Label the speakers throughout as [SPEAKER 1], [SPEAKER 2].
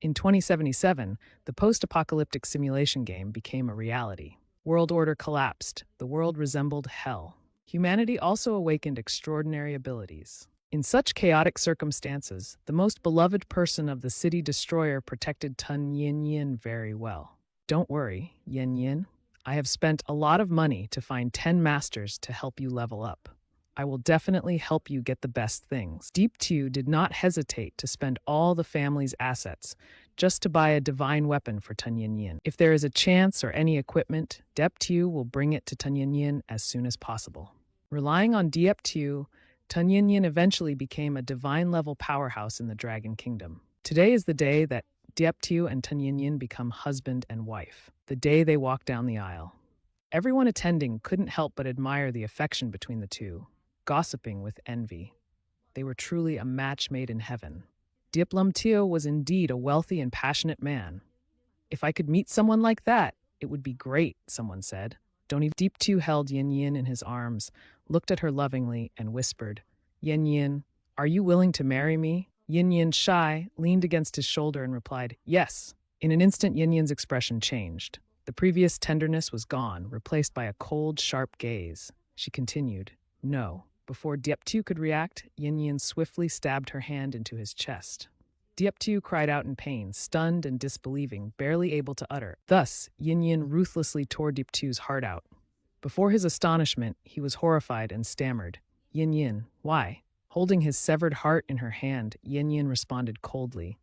[SPEAKER 1] In 2077, the post-apocalyptic simulation game became a reality. World order collapsed. The world resembled hell. Humanity also awakened extraordinary abilities. In such chaotic circumstances, the most beloved person of the city destroyer protected Tun Yin Yin very well. Don't worry, Yin Yin. I have spent a lot of money to find 10 masters to help you level up. I will definitely help you get the best things. Deep Tew did not hesitate to spend all the family's assets just to buy a divine weapon for Tun Yin Yin. If there is a chance or any equipment, Deep Tew will bring it to Tun Yin Yin as soon as possible. Relying on Deep Tew, Tun Yin Yin eventually became a divine-level powerhouse in the Dragon Kingdom. Today is the day that Deep Tew and Tun Yin Yin become husband and wife, the day they walk down the aisle. Everyone attending couldn't help but admire the affection between the two, gossiping with envy. They were truly a match made in heaven. Deep Tew was indeed a wealthy and passionate man. If I could meet someone like that, it would be great, someone said. Deep Tew held Yin Yin in his arms, looked at her lovingly, and whispered, Yin Yin, are you willing to marry me? Yin Yin, shy, leaned against his shoulder and replied, yes. In an instant, Yin Yin's expression changed. The previous tenderness was gone, replaced by a cold, sharp gaze. She continued, no. Before Deep Tew could react, Yin Yin swiftly stabbed her hand into his chest. Deep Tew cried out in pain, stunned and disbelieving, barely able to utter. Thus, Yin Yin ruthlessly tore Deep Tew's heart out. Before his astonishment, he was horrified and stammered, Yin Yin, why? Holding his severed heart in her hand, Yin Yin responded coldly,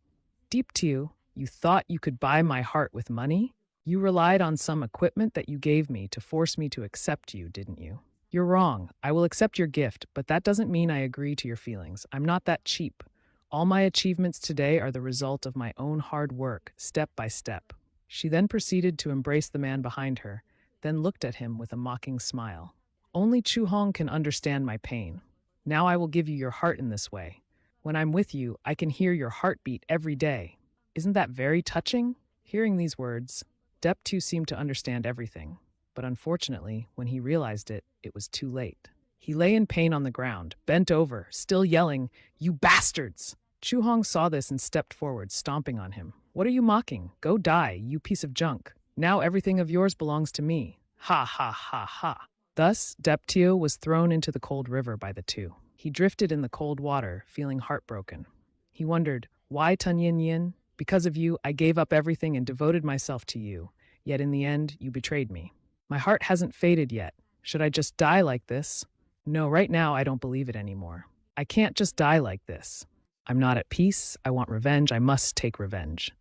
[SPEAKER 1] Deep Tew, you thought you could buy my heart with money? You relied on some equipment that you gave me to force me to accept you, didn't you? You're wrong. I will accept your gift, but that doesn't mean I agree to your feelings. I'm not that cheap. All my achievements today are the result of my own hard work, step by step. She then proceeded to embrace the man behind her, then looked at him with a mocking smile. Only Chu Hong can understand my pain. Now I will give you your heart in this way. When I'm with you, I can hear your heartbeat every day. Isn't that very touching? Hearing these words, Deep Tew seemed to understand everything. But unfortunately, when he realized it, it was too late. He lay in pain on the ground, bent over, still yelling, you bastards! Chu Hong saw this and stepped forward, stomping on him. What are you mocking? Go die, you piece of junk. Now everything of yours belongs to me. Ha ha ha ha. Thus, Deep Tew was thrown into the cold river by the two. He drifted in the cold water, feeling heartbroken. He wondered, why Tun Yin Yin? Because of you, I gave up everything and devoted myself to you. Yet in the end, you betrayed me. My heart hasn't faded yet. Should I just die like this? No, right now I don't believe it anymore. I can't just die like this. I'm not at peace. I want revenge. I must take revenge.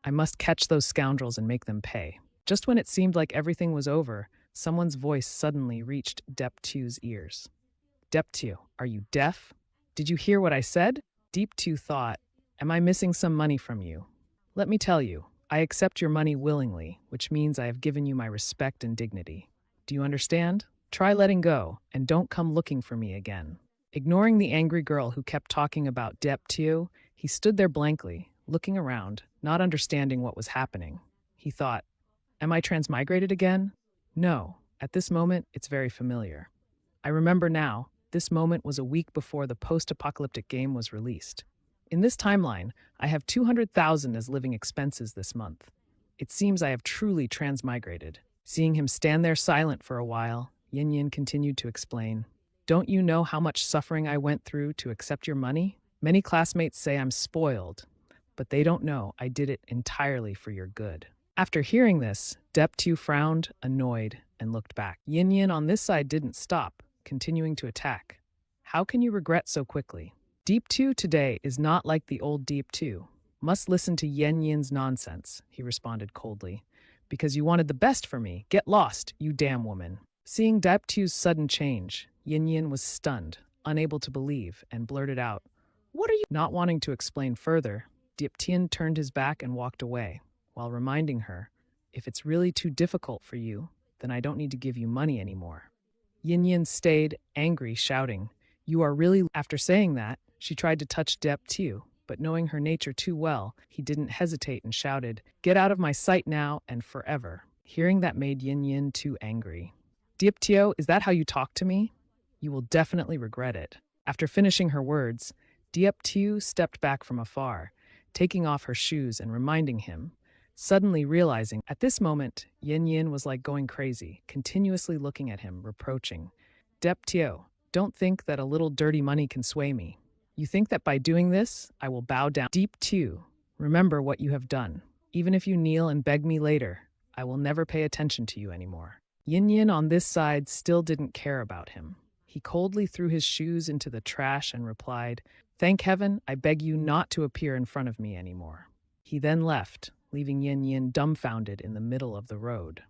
[SPEAKER 1] I must catch those scoundrels and make them pay. Just when it seemed like everything was over, someone's voice suddenly reached Deep Tew's ears. Deep Tew, are you deaf? Did you hear what I said? Deep Tew thought, am I missing some money from you? Let me tell you. I accept your money willingly, which means I have given you my respect and dignity. Do you understand? Try letting go, and don't come looking for me again. Ignoring the angry girl who kept talking about Deep Tew, he stood there blankly, looking around, not understanding what was happening. He thought, am I transmigrated again? No, at this moment, it's very familiar. I remember now, this moment was a week before the post-apocalyptic game was released. In this timeline, I have 200,000 as living expenses this month. It seems I have truly transmigrated. Seeing him stand there silent for a while, Yin Yin continued to explain. Don't you know how much suffering I went through to accept your money? Many classmates say I'm spoiled, but they don't know I did it entirely for your good. After hearing this, Deep Tew frowned, annoyed, and looked back. Yin Yin on this side didn't stop, continuing to attack. How can you regret so quickly? Deep Tew today is not like the old Deep Tew. Must listen to Yin Yin's nonsense, he responded coldly. Because you wanted the best for me. Get lost, you damn woman. Seeing Deep Tew's sudden change, Yin Yin was stunned, unable to believe, and blurted out, what are you? Not wanting to explain further, Deep Tew turned his back and walked away, while reminding her, if it's really too difficult for you, then I don't need to give you money anymore. Yin Yin stayed, angry, shouting, you are really... After saying that, she tried to touch Deep Tew, but knowing her nature too well, he didn't hesitate and shouted, get out of my sight now and forever. Hearing that made Yin Yin too angry. Deep Tew, is that how you talk to me? You will definitely regret it. After finishing her words, Deep Tew stepped back from afar, taking off her shoes and reminding him, suddenly realizing at this moment, Yin Yin was like going crazy, continuously looking at him, reproaching. Dep Tio, don't think that a little dirty money can sway me. You think that by doing this, I will bow down. Deep Tio, remember what you have done. Even if you kneel and beg me later, I will never pay attention to you anymore. Yin Yin on this side still didn't care about him. He coldly threw his shoes into the trash and replied, Thank heaven, I beg you not to appear in front of me anymore. He then left, leaving Yin Yin dumbfounded in the middle of the road.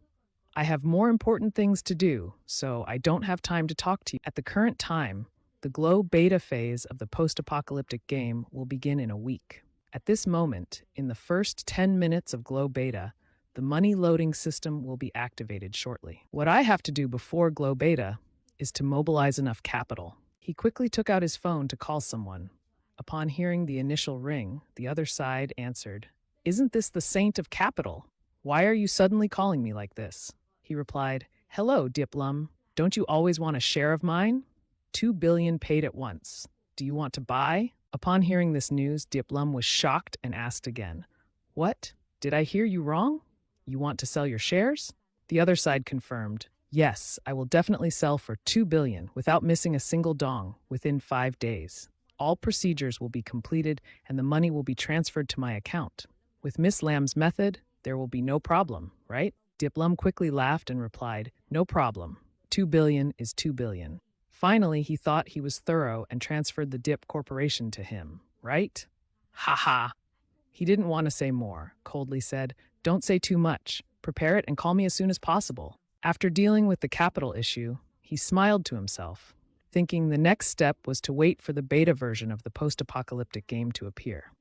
[SPEAKER 1] I have more important things to do, so I don't have time to talk to you. At the current time, the Glow beta phase of the post-apocalyptic game will begin in a week. At this moment, in the first 10 minutes of Glow beta, the money loading system will be activated shortly. What I have to do before Glow beta is to mobilize enough capital. He quickly took out his phone to call someone. Upon hearing the initial ring, the other side answered, Isn't this the saint of capital? Why are you suddenly calling me like this? He replied, Hello, Diplom. Don't you always want a share of mine? 2 billion paid at once. Do you want to buy? Upon hearing this news, Diplom was shocked and asked again, What? Did I hear you wrong? You want to sell your shares? The other side confirmed, Yes, I will definitely sell for 2 billion without missing a single dong within 5 days. All procedures will be completed and the money will be transferred to my account. With Miss Lamb's method, there will be no problem, right? Diplom quickly laughed and replied, No problem. 2 billion is 2 billion. Finally, he thought he was thorough and transferred the Dip Corporation to him, right? Ha ha. He didn't want to say more, coldly said, Don't say too much. Prepare it and call me as soon as possible. After dealing with the capital issue, he smiled to himself, thinking the next step was to wait for the beta version of the post-apocalyptic game to appear.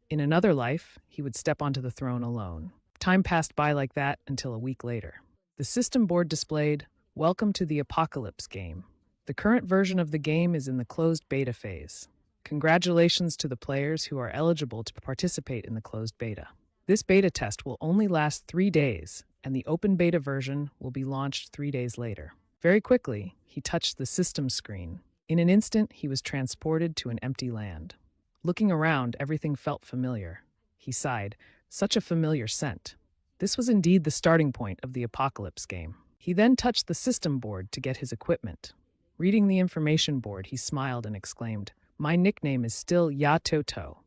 [SPEAKER 1] In another life, he would step onto the throne alone. Time passed by like that until a week later. The system board displayed, Welcome to the Apocalypse game. The current version of the game is in the closed beta phase. Congratulations to the players who are eligible to participate in the closed beta. This beta test will only last 3 days, and the open beta version will be launched 3 days later. Very quickly, he touched the system screen. In an instant, he was transported to an empty land. Looking around, everything felt familiar. He sighed, such a familiar scent. This was indeed the starting point of the Apocalypse game. He then touched the system board to get his equipment. Reading the information board, he smiled and exclaimed, My nickname is still Ya Toto.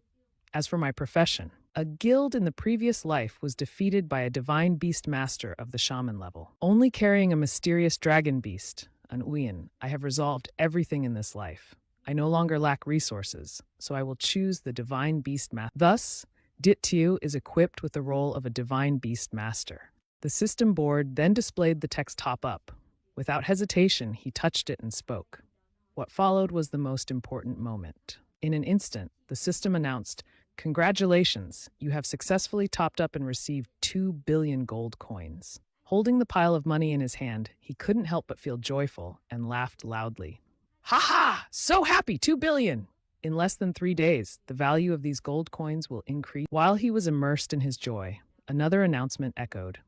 [SPEAKER 1] As for my profession, a guild in the previous life was defeated by a divine beast master of the shaman level. Only carrying a mysterious dragon beast, an Uyin, I have resolved everything in this life. I no longer lack resources, so I will choose the divine beast master. Thus, Dit Tiu is equipped with the role of a divine beast master. The system board then displayed the text top up. Without hesitation, he touched it and spoke. What followed was the most important moment. In an instant, the system announced, Congratulations, you have successfully topped up and received 2 billion gold coins. Holding the pile of money in his hand, he couldn't help but feel joyful and laughed loudly. Ha ha! So happy, 2 billion! In less than 3 days, the value of these gold coins will increase. While he was immersed in his joy, another announcement echoed.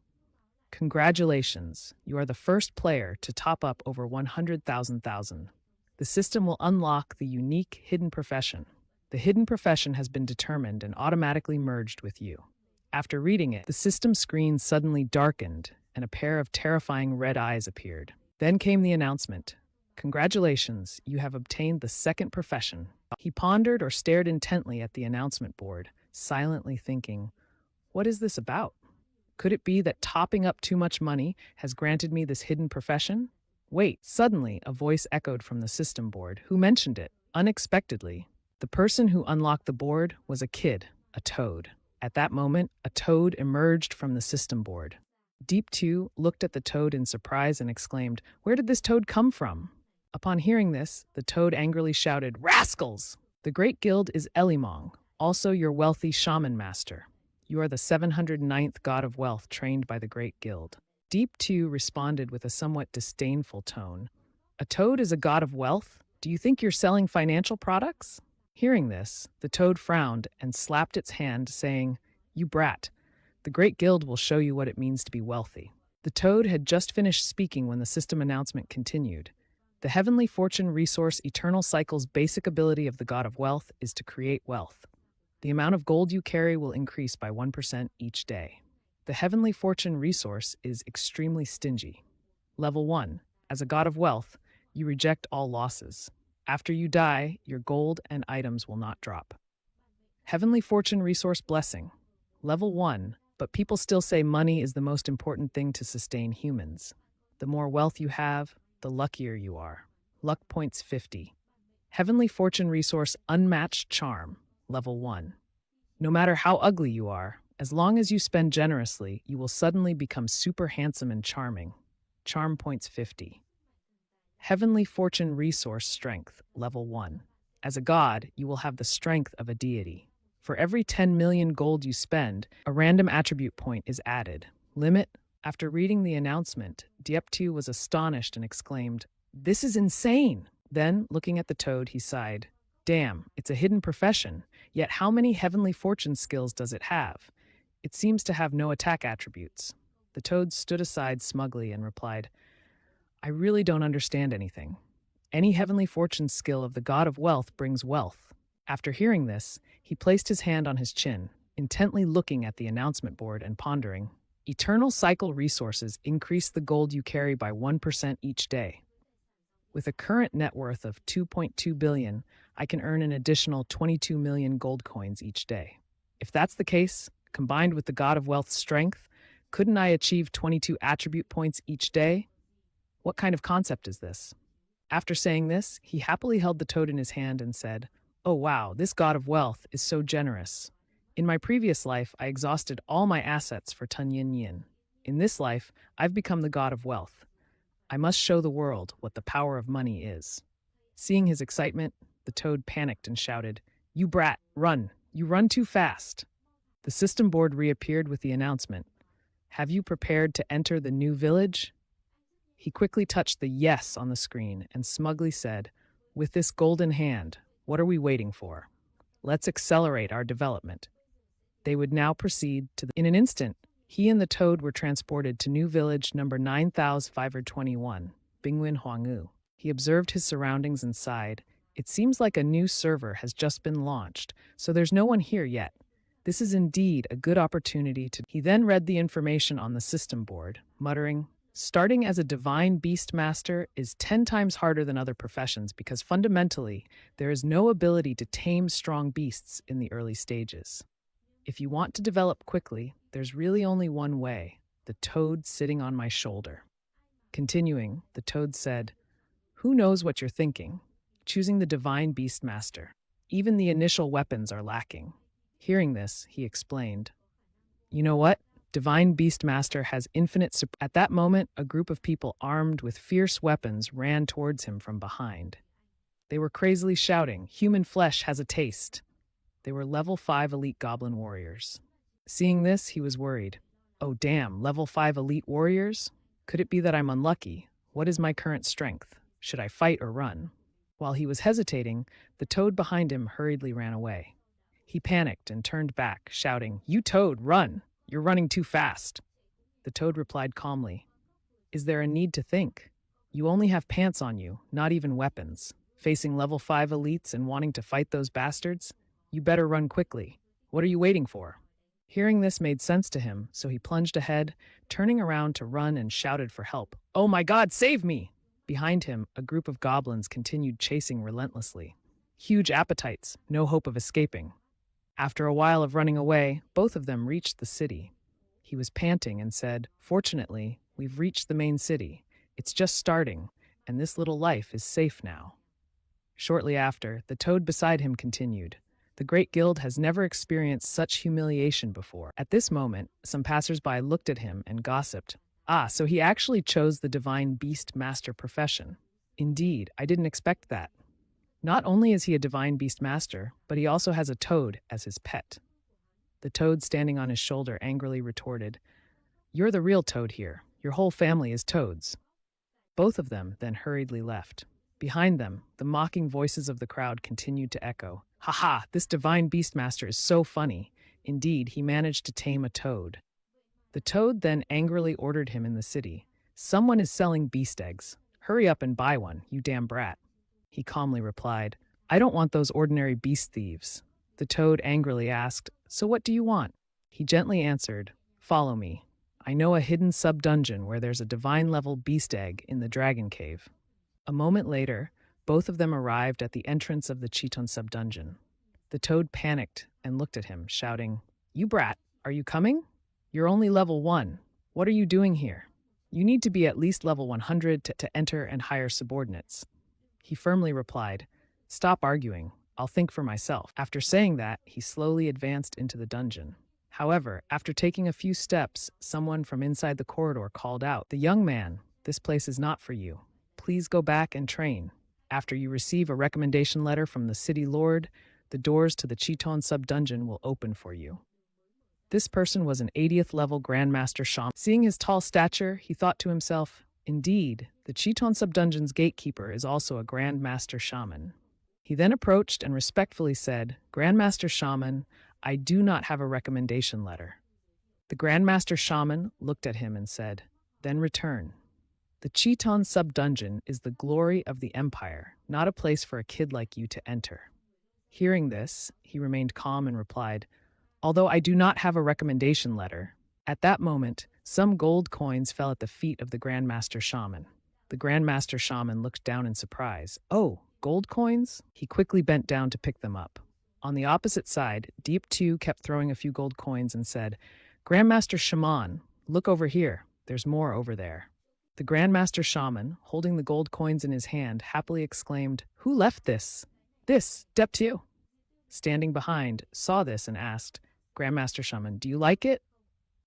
[SPEAKER 1] Congratulations, you are the first player to top up over 100,000. The system will unlock the unique hidden profession. The hidden profession has been determined and automatically merged with you. After reading it, the system screen suddenly darkened and a pair of terrifying red eyes appeared. Then came the announcement. Congratulations, you have obtained the second profession. He pondered or stared intently at the announcement board, silently thinking, What is this about? Could it be that topping up too much money has granted me this hidden profession? Wait, suddenly a voice echoed from the system board. Who mentioned it? Unexpectedly, the person who unlocked the board was a kid, a toad. At that moment, a toad emerged from the system board. Deep 2 looked at the toad in surprise and exclaimed, Where did this toad come from? Upon hearing this, the toad angrily shouted, Rascals! The great guild is Elimong, also your wealthy shaman master. You are the 709th god of wealth trained by the great guild. Deep 2 responded with a somewhat disdainful tone. A toad is a god of wealth? Do you think you're selling financial products? Hearing this, the toad frowned and slapped its hand, saying, You brat, the great guild will show you what it means to be wealthy. The toad had just finished speaking when the system announcement continued. The heavenly fortune resource eternal cycle's basic ability of the god of wealth is to create wealth. The amount of gold you carry will increase by 1% each day. The heavenly fortune resource is extremely stingy. Level 1. As a god of wealth, you reject all losses. After you die, your gold and items will not drop. Heavenly fortune resource blessing. Level 1. But people still say money is the most important thing to sustain humans. The more wealth you have, the luckier you are. Luck points 50. Heavenly fortune resource unmatched charm. Level 1. No matter how ugly you are, as long as you spend generously, you will suddenly become super handsome and charming. Charm points 50. Heavenly fortune resource strength. Level 1. As a god, you will have the strength of a deity. For every 10 million gold you spend, a random attribute point is added. Limit? After reading the announcement, Dieptu was astonished and exclaimed, "This is insane!" Then, looking at the toad, he sighed. Damn, it's a hidden profession, yet how many heavenly fortune skills does it have? It seems to have no attack attributes. The toad stood aside smugly and replied, I really don't understand anything. Any heavenly fortune skill of the god of wealth brings wealth. After hearing this, he placed his hand on his chin, intently looking at the announcement board and pondering. Eternal cycle resources increase the gold you carry by 1% each day. With a current net worth of 2.2 billion, I can earn an additional 22 million gold coins each day. If that's the case, combined with the god of wealth's strength, couldn't I achieve 22 attribute points each day? What kind of concept is this? After saying this, he happily held the toad in his hand and said, Oh wow, this god of wealth is so generous. In my previous life, I exhausted all my assets for Tun Yin Yin. In this life, I've become the god of wealth. I must show the world what the power of money is. Seeing his excitement, the toad panicked and shouted, You brat, run! You run too fast! The system board reappeared with the announcement, Have you prepared to enter the new village? He quickly touched the yes on the screen and smugly said, With this golden hand, what are we waiting for? Let's accelerate our development. They would now proceed to In an instant, he and the toad were transported to new village number 9521, Bingwin Huangu. He observed his surroundings and sighed. It seems like a new server has just been launched, so there's no one here yet. This is indeed a good opportunity to... He then read the information on the system board, muttering, Starting as a divine beast master is 10 times harder than other professions because fundamentally, there is no ability to tame strong beasts in the early stages. If you want to develop quickly, there's really only one way, the toad sitting on my shoulder. Continuing, the toad said, Who knows what you're thinking? Choosing the divine beast master. Even the initial weapons are lacking. Hearing this, he explained, You know what? Divine Beastmaster has infinite At that moment, a group of people armed with fierce weapons ran towards him from behind. They were crazily shouting, Human flesh has a taste. They were level 5 elite goblin warriors. Seeing this, he was worried. Oh damn, level 5 elite warriors? Could it be that I'm unlucky? What is my current strength? Should I fight or run? While he was hesitating, the toad behind him hurriedly ran away. He panicked and turned back, shouting, You toad, run! You're running too fast. The toad replied calmly, Is there a need to think? You only have pants on you, not even weapons. Facing level 5 elites and wanting to fight those bastards? You better run quickly. What are you waiting for? Hearing this made sense to him, so he plunged ahead, turning around to run and shouted for help. Oh my god, save me! Behind him, a group of goblins continued chasing relentlessly. Huge appetites, no hope of escaping. After a while of running away, both of them reached the city. He was panting and said, Fortunately, we've reached the main city. It's just starting, and this little life is safe now. Shortly after, the toad beside him continued, The Great Guild has never experienced such humiliation before. At this moment, some passersby looked at him and gossiped, so he actually chose the divine beast master profession. Indeed, I didn't expect that. Not only is he a divine beast master, but he also has a toad as his pet. The toad standing on his shoulder angrily retorted, You're the real toad here. Your whole family is toads. Both of them then hurriedly left. Behind them, the mocking voices of the crowd continued to echo, Ha ha, this divine beastmaster is so funny. Indeed, he managed to tame a toad. The toad then angrily ordered him in the city, Someone is selling beast eggs. Hurry up and buy one, you damn brat. He calmly replied, I don't want those ordinary beast thieves. The toad angrily asked, "So what do you want?" He gently answered, "Follow me. I know a hidden sub-dungeon where there's a divine-level beast egg in the dragon cave." A moment later, both of them arrived at the entrance of the Chiton sub-dungeon. The toad panicked and looked at him, shouting, "You brat, are you coming? You're only level 1. What are you doing here? You need to be at least level 100 to enter and hire subordinates." He firmly replied, "Stop arguing. I'll think for myself." After saying that, he slowly advanced into the dungeon. However, after taking a few steps, someone from inside the corridor called out, "The young man, this place is not for you. Please go back and train. After you receive a recommendation letter from the city lord, the doors to the Chiton sub-dungeon will open for you." This person was an 80th level Grandmaster Shaman. Seeing his tall stature, he thought to himself, "Indeed, the Chiton sub-dungeon's gatekeeper is also a Grandmaster Shaman." He then approached and respectfully said, "Grandmaster Shaman, I do not have a recommendation letter." The Grandmaster Shaman looked at him and said, "Then return. The Chiton sub-dungeon is the glory of the Empire, not a place for a kid like you to enter." Hearing this, he remained calm and replied, "Although I do not have a recommendation letter." At that moment, some gold coins fell at the feet of the Grandmaster Shaman. The Grandmaster Shaman looked down in surprise. "Oh, gold coins?" He quickly bent down to pick them up. On the opposite side, Deep 2 kept throwing a few gold coins and said, "Grandmaster Shaman, look over here. There's more over there." The Grandmaster Shaman, holding the gold coins in his hand, happily exclaimed, "Who left this?" "This, Deep 2." Standing behind, saw this and asked, "Grandmaster Shaman, do you like it?"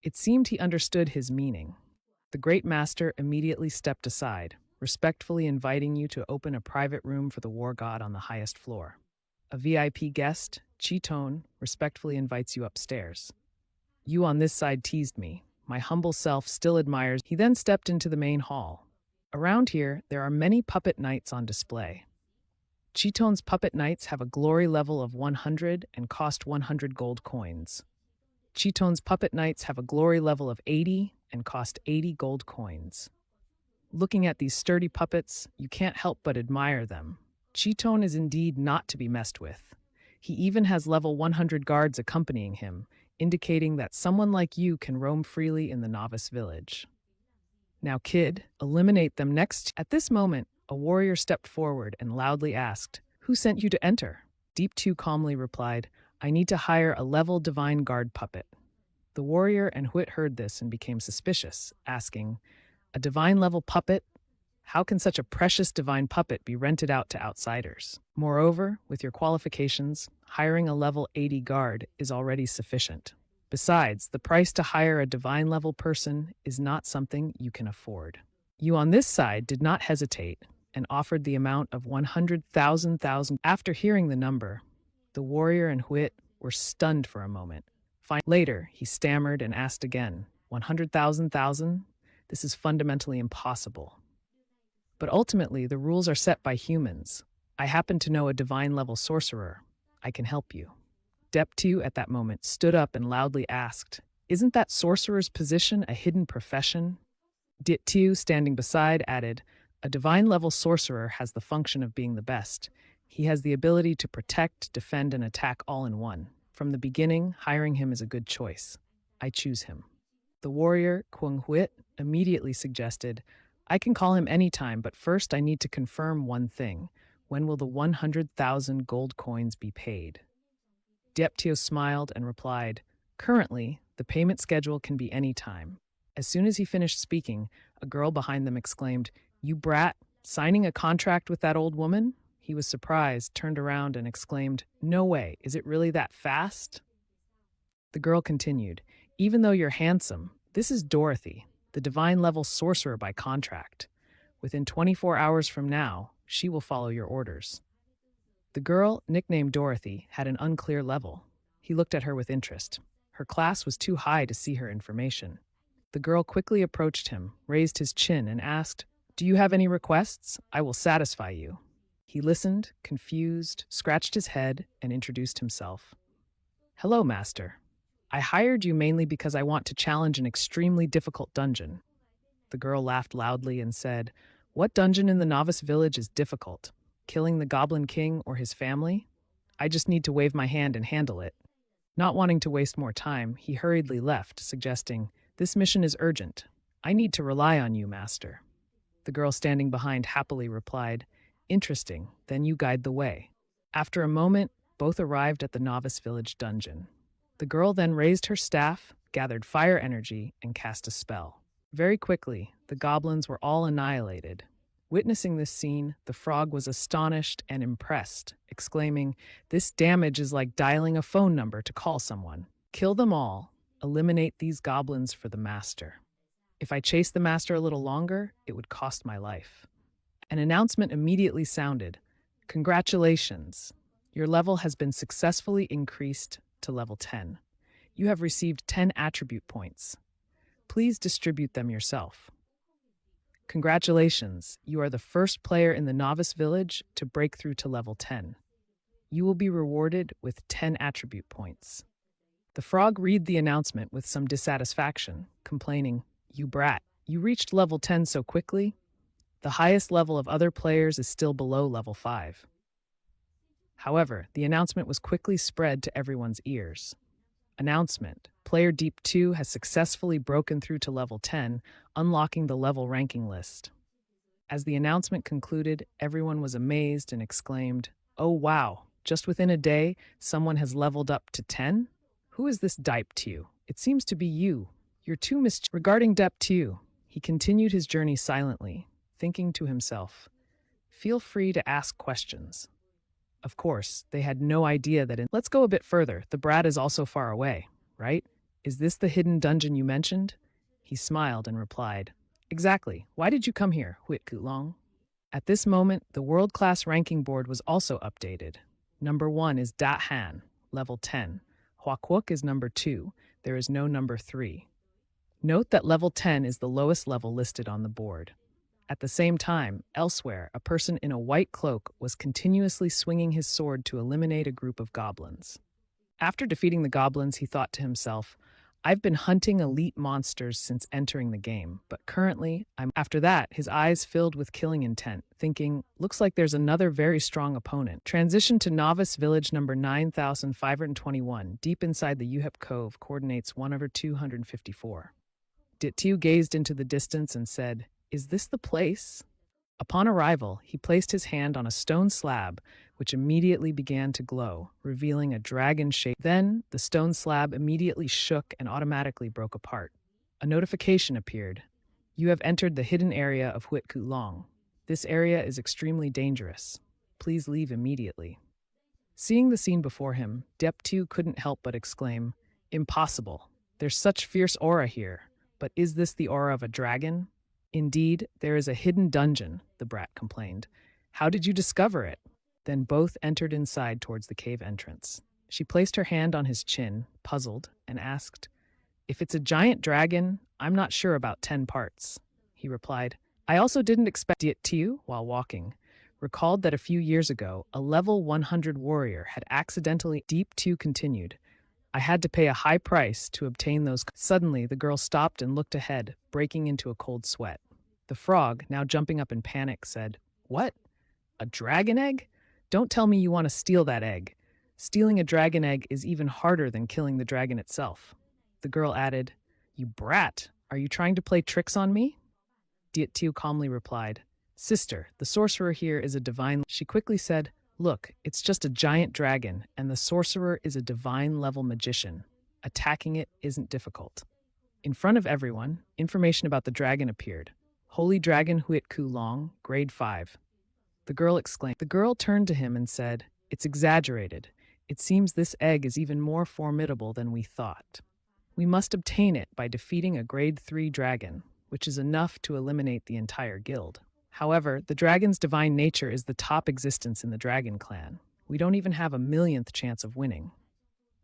[SPEAKER 1] It seemed he understood his meaning. The Great Master immediately stepped aside, respectfully inviting you to open a private room for the war god on the highest floor. A VIP guest, Chiton, respectfully invites you upstairs. "You on this side teased me. My humble self still admires." He then stepped into the main hall. Around here, there are many puppet knights on display. Chiton's puppet knights have a glory level of 100 and cost 100 gold coins. Chiton's puppet knights have a glory level of 80 and cost 80 gold coins. Looking at these sturdy puppets, you can't help but admire them. Chiton is indeed not to be messed with. He even has level 100 guards accompanying him, indicating that someone like you can roam freely in the novice village. "Now, kid, eliminate them next." At this moment, a warrior stepped forward and loudly asked, "Who sent you to enter?" Deep 2 calmly replied, "I need to hire a level divine guard puppet." The warrior and Hwit heard this and became suspicious, asking, "A divine level puppet? How can such a precious divine puppet be rented out to outsiders? Moreover, with your qualifications, hiring a level 80 guard is already sufficient. Besides, the price to hire a divine level person is not something you can afford." You on this side did not hesitate and offered the amount of 100,000. After hearing the number, the warrior and Hwit were stunned for a moment. Later, he stammered and asked again, 100,000? This is fundamentally impossible. But ultimately, the rules are set by humans. I happen to know a divine-level sorcerer. I can help you. Deep 2 at that moment stood up and loudly asked, "Isn't that sorcerer's position a hidden profession?" Deep 2, standing beside, added, "A divine-level sorcerer has the function of being the best. He has the ability to protect, defend, and attack all in one. From the beginning, hiring him is a good choice. I choose him." The warrior, Kwang Hwit, immediately suggested, "I can call him anytime, but first I need to confirm one thing. When will the 100,000 gold coins be paid?" Deeptio smiled and replied, "Currently, the payment schedule can be any time." As soon as he finished speaking, a girl behind them exclaimed, "You brat, signing a contract with that old woman?" He was surprised, turned around, and exclaimed, "No way, is it really that fast?" The girl continued, "Even though you're handsome, this is Dorothy, the divine-level sorcerer by contract. Within 24 hours from now, she will follow your orders." The girl, nicknamed Dorothy, had an unclear level. He looked at her with interest. Her class was too high to see her information. The girl quickly approached him, raised his chin, and asked, "Do you have any requests? I will satisfy you." He listened, confused, scratched his head, and introduced himself. "Hello, Master. I hired you mainly because I want to challenge an extremely difficult dungeon." The girl laughed loudly and said, "What dungeon in the novice village is difficult? Killing the Goblin King or his family?" I just need to wave my hand and handle it. Not wanting to waste more time, he hurriedly left, suggesting, "This mission is urgent. I need to rely on you, master." The girl standing behind happily replied, "Interesting, then you guide the way." After a moment, both arrived at the novice village dungeon. The girl then raised her staff, gathered fire energy, and cast a spell. Very quickly, the goblins were all annihilated. Witnessing this scene, the frog was astonished and impressed, exclaiming, "This damage is like dialing a phone number to call someone. Kill them all. Eliminate these goblins for the master. If I chased the master a little longer, it would cost my life." An announcement immediately sounded. "Congratulations! Your level has been successfully increased to level 10. You have received 10 attribute points. Please distribute them yourself." Congratulations, you are the first player in the novice village to break through to level 10. You will be rewarded with 10 attribute points. The frog read the announcement with some dissatisfaction, complaining, "You brat, you reached level 10 so quickly? The highest level of other players is still below level 5. However, the announcement was quickly spread to everyone's ears. Announcement: Player Deep 2 has successfully broken through to level 10, unlocking the level ranking list. As the announcement concluded, everyone was amazed and exclaimed, "Oh wow, just within a day, someone has leveled up to 10? Who is this Deep 2? It seems to be you. You're too Regarding Deep 2, he continued his journey silently, thinking to himself, "Feel free to ask questions." Of course, they had no idea that Let's go a bit further. The brat is also far away, right? Is this the hidden dungeon you mentioned? He smiled and replied, "Exactly. Why did you come here, Huit Kutlong?" At this moment, the world-class ranking board was also updated. Number 1 is Dat Han, level 10. Hua Kwuk is number 2. There is no number 3. Note that level 10 is the lowest level listed on the board. At the same time, elsewhere, a person in a white cloak was continuously swinging his sword to eliminate a group of goblins. After defeating the goblins, he thought to himself, "I've been hunting elite monsters since entering the game, but currently I'm..." After that, his eyes filled with killing intent, thinking, "Looks like there's another very strong opponent." Transition to Novice Village number 9521, deep inside the Uhep Cove, coordinates 1/254. Dittiu gazed into the distance and said, "Is this the place?" Upon arrival, he placed his hand on a stone slab, which immediately began to glow, revealing a dragon shape. Then, the stone slab immediately shook and automatically broke apart. A notification appeared. "You have entered the hidden area of Huit Kutlong. This area is extremely dangerous. Please leave immediately." Seeing the scene before him, Deptu couldn't help but exclaim, "Impossible. There's such fierce aura here. But is this the aura of a dragon?" "Indeed, there is a hidden dungeon," the brat complained. "How did you discover it?" Then both entered inside towards the cave entrance. She placed her hand on his chin, puzzled, and asked, "If it's a giant dragon, I'm not sure about 10 parts." He replied, "I also didn't expect it to you," while walking. Recalled that a few years ago, a level 100 warrior had accidentally... Deep 2 continued, "I had to pay a high price to obtain those..." Suddenly, the girl stopped and looked ahead, breaking into a cold sweat. The frog, now jumping up in panic, said, "What? A dragon egg? Don't tell me you want to steal that egg. Stealing a dragon egg is even harder than killing the dragon itself." The girl added, "You brat, are you trying to play tricks on me?" Diettiu calmly replied, "Sister, the sorcerer here is a divine..." She quickly said, "Look, it's just a giant dragon, and the sorcerer is a divine-level magician. Attacking it isn't difficult." In front of everyone, information about the dragon appeared. "Holy Dragon Huit Kutlong, Grade 5. The girl exclaimed. The girl turned to him and said, "It's exaggerated. It seems this egg is even more formidable than we thought. We must obtain it by defeating a Grade 3 dragon, which is enough to eliminate the entire guild. However, the dragon's divine nature is the top existence in the dragon clan. We don't even have a millionth chance of winning."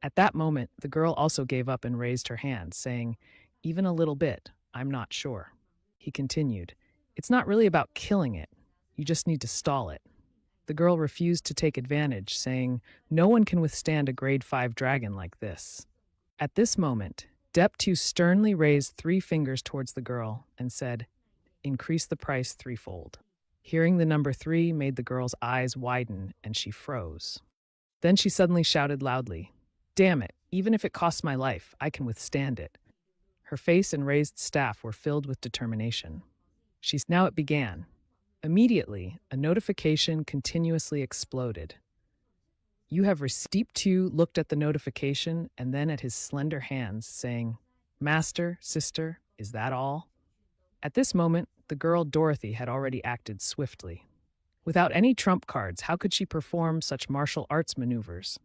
[SPEAKER 1] At that moment, the girl also gave up and raised her hand, saying, "Even a little bit, I'm not sure." He continued, "It's not really about killing it. You just need to stall it." The girl refused to take advantage, saying, "No one can withstand a Grade 5 dragon like this." At this moment, Deptu sternly raised 3 fingers towards the girl and said, "Increase the price 3-fold." Hearing the number 3 made the girl's eyes widen and she froze. Then she suddenly shouted loudly, "Damn it, even if it costs my life, I can withstand it." Her face and raised staff were filled with determination. Now it began. Immediately, a notification continuously exploded. You have received. Deep 2 looked at the notification and then at his slender hands, saying, "Master, sister, is that all?" At this moment, the girl Dorothy had already acted swiftly. Without any trump cards, how could she perform such martial arts maneuvers?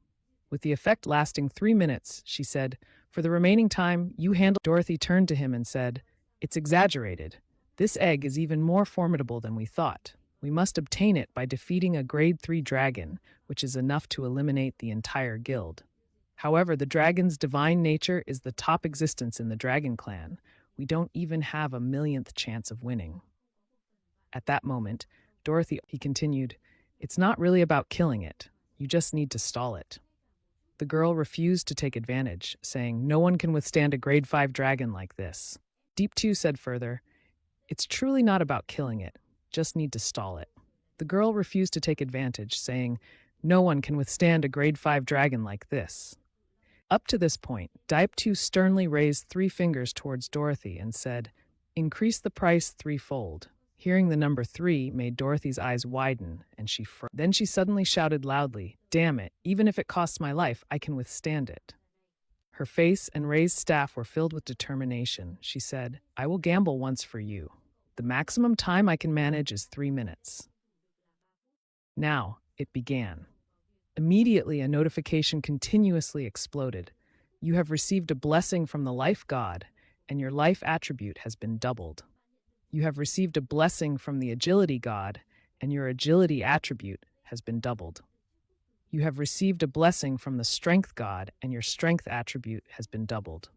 [SPEAKER 1] With the effect lasting 3 minutes, she said, "For the remaining time, you handle." Dorothy turned to him and said, "It's exaggerated. This egg is even more formidable than we thought. We must obtain it by defeating a grade 3 dragon, which is enough to eliminate the entire guild. However, the dragon's divine nature is the top existence in the dragon clan. We don't even have a millionth chance of winning." At that moment, he continued, "It's not really about killing it. You just need to stall it." The girl refused to take advantage, saying, "No one can withstand a grade 5 dragon like this." Deep 2 said further, "It's truly not about killing it. Just need to stall it." The girl refused to take advantage, saying, "No one can withstand a grade 5 dragon like this." Up to this point, Deep 2 sternly raised 3 fingers towards Dorothy and said, "Increase the price 3-fold." Hearing the number 3 made Dorothy's eyes widen, and then she suddenly shouted loudly, "Damn it, even if it costs my life, I can withstand it." Her face and raised staff were filled with determination. She said, "I will gamble once for you. The maximum time I can manage is 3 minutes." Now, it began. Immediately, a notification continuously exploded. You have received a blessing from the life god, and your life attribute has been doubled. You have received a blessing from the agility god, and your agility attribute has been doubled. You have received a blessing from the strength god, and your strength attribute has been doubled.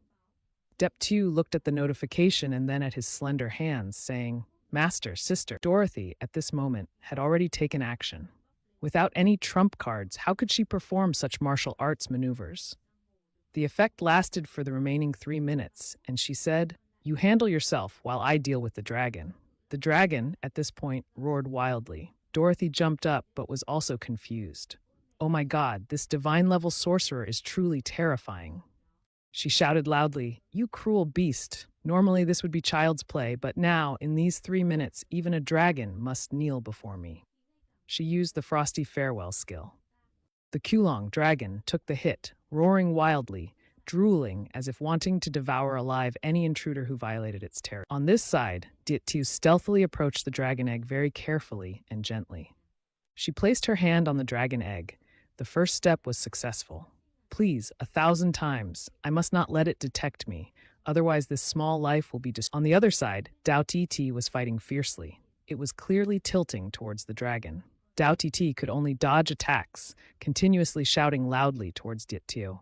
[SPEAKER 1] Dep 2 looked at the notification and then at his slender hands, saying, "Master, sister." Dorothy, at this moment, had already taken action. Without any trump cards, how could she perform such martial arts maneuvers? The effect lasted for the remaining 3 minutes, and she said, "You handle yourself while I deal with the dragon." The dragon, at this point, roared wildly. Dorothy jumped up but was also confused. "Oh my god, this divine-level sorcerer is truly terrifying." She shouted loudly, "You cruel beast! Normally this would be child's play, but now, in these 3 minutes, even a dragon must kneel before me." She used the Frosty Farewell skill. The Kulong dragon took the hit, roaring wildly, drooling as if wanting to devour alive any intruder who violated its territory. On this side, Diettu stealthily approached the dragon egg very carefully and gently. She placed her hand on the dragon egg. The first step was successful. "Please, 1,000 times, I must not let it detect me, otherwise this small life will be destroyed." On the other side, Dao Ti was fighting fiercely. It was clearly tilting towards the dragon. Dao Ti could only dodge attacks, continuously shouting loudly towards Diettu.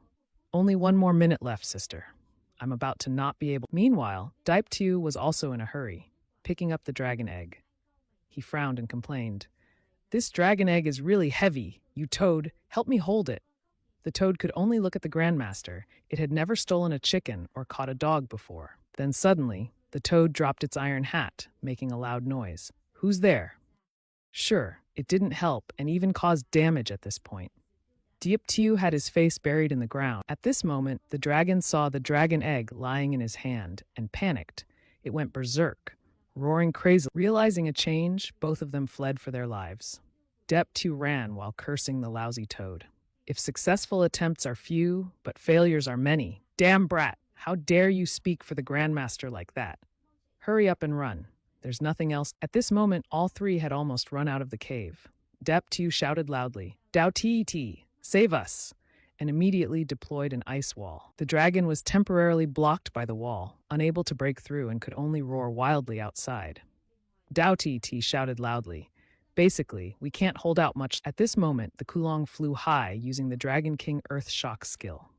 [SPEAKER 1] "Only 1 more minute left, sister. I'm about to not be able." Meanwhile, Deep 2 was also in a hurry, picking up the dragon egg. He frowned and complained, "This dragon egg is really heavy. You toad, help me hold it." The toad could only look at the grandmaster. It had never stolen a chicken or caught a dog before. Then suddenly, the toad dropped its iron hat, making a loud noise. "Who's there?" Sure, it didn't help and even caused damage at this point. Dieptu had his face buried in the ground. At this moment, the dragon saw the dragon egg lying in his hand and panicked. It went berserk, roaring crazily. Realizing a change, both of them fled for their lives. Dieptu ran while cursing the lousy toad. "If successful attempts are few, but failures are many. Damn brat, how dare you speak for the Grandmaster like that? Hurry up and run. There's nothing else." At this moment, all 3 had almost run out of the cave. Dieptu shouted loudly, "Dao Ti, save us!" and immediately deployed an ice wall. The dragon was temporarily blocked by the wall, unable to break through and could only roar wildly outside. Dao Ti shouted loudly, "Basically, we can't hold out much." At this moment, the Kulong flew high using the Dragon King Earth Shock skill.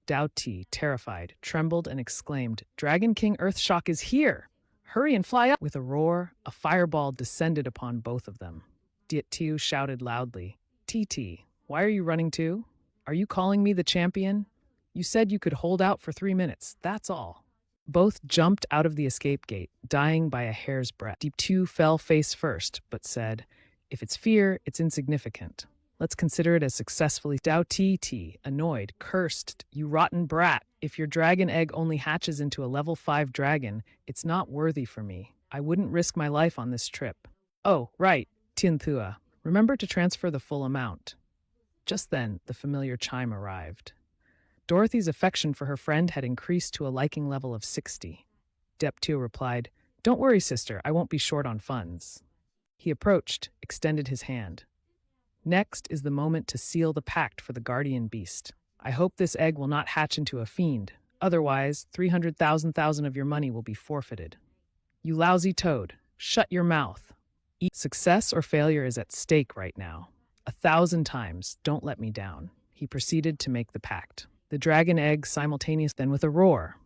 [SPEAKER 1] Dao Ti, terrified, trembled and exclaimed, "Dragon King Earth Shock is here! Hurry and fly up!" With a roar, a fireball descended upon both of them. Diettu shouted loudly, "Ti, why are you running too? Are you calling me the champion? You said you could hold out for 3 minutes, that's all." Both jumped out of the escape gate, dying by a hair's breadth. Diettu fell face first, but said, "If it's fear, it's insignificant. Let's consider it as successfully. Dao Ti, annoyed, cursed, you rotten brat. If your dragon egg only hatches into a level 5 dragon, it's not worthy for me. I wouldn't risk my life on this trip. Oh, right, Tianthua. Remember to transfer the full amount. Just then, the familiar chime arrived. Dorothy's affection for her friend had increased to a liking level of 60. Deptu replied, "Don't worry, sister, I won't be short on funds." He approached, extended his hand. Next is the moment to seal the pact for the guardian beast. I hope this egg will not hatch into a fiend. Otherwise, 300,000 of your money will be forfeited. You lousy toad, shut your mouth. Success or failure is at stake right now. 1,000 times, don't let me down. He proceeded to make the pact. The dragon egg simultaneous then with a roar.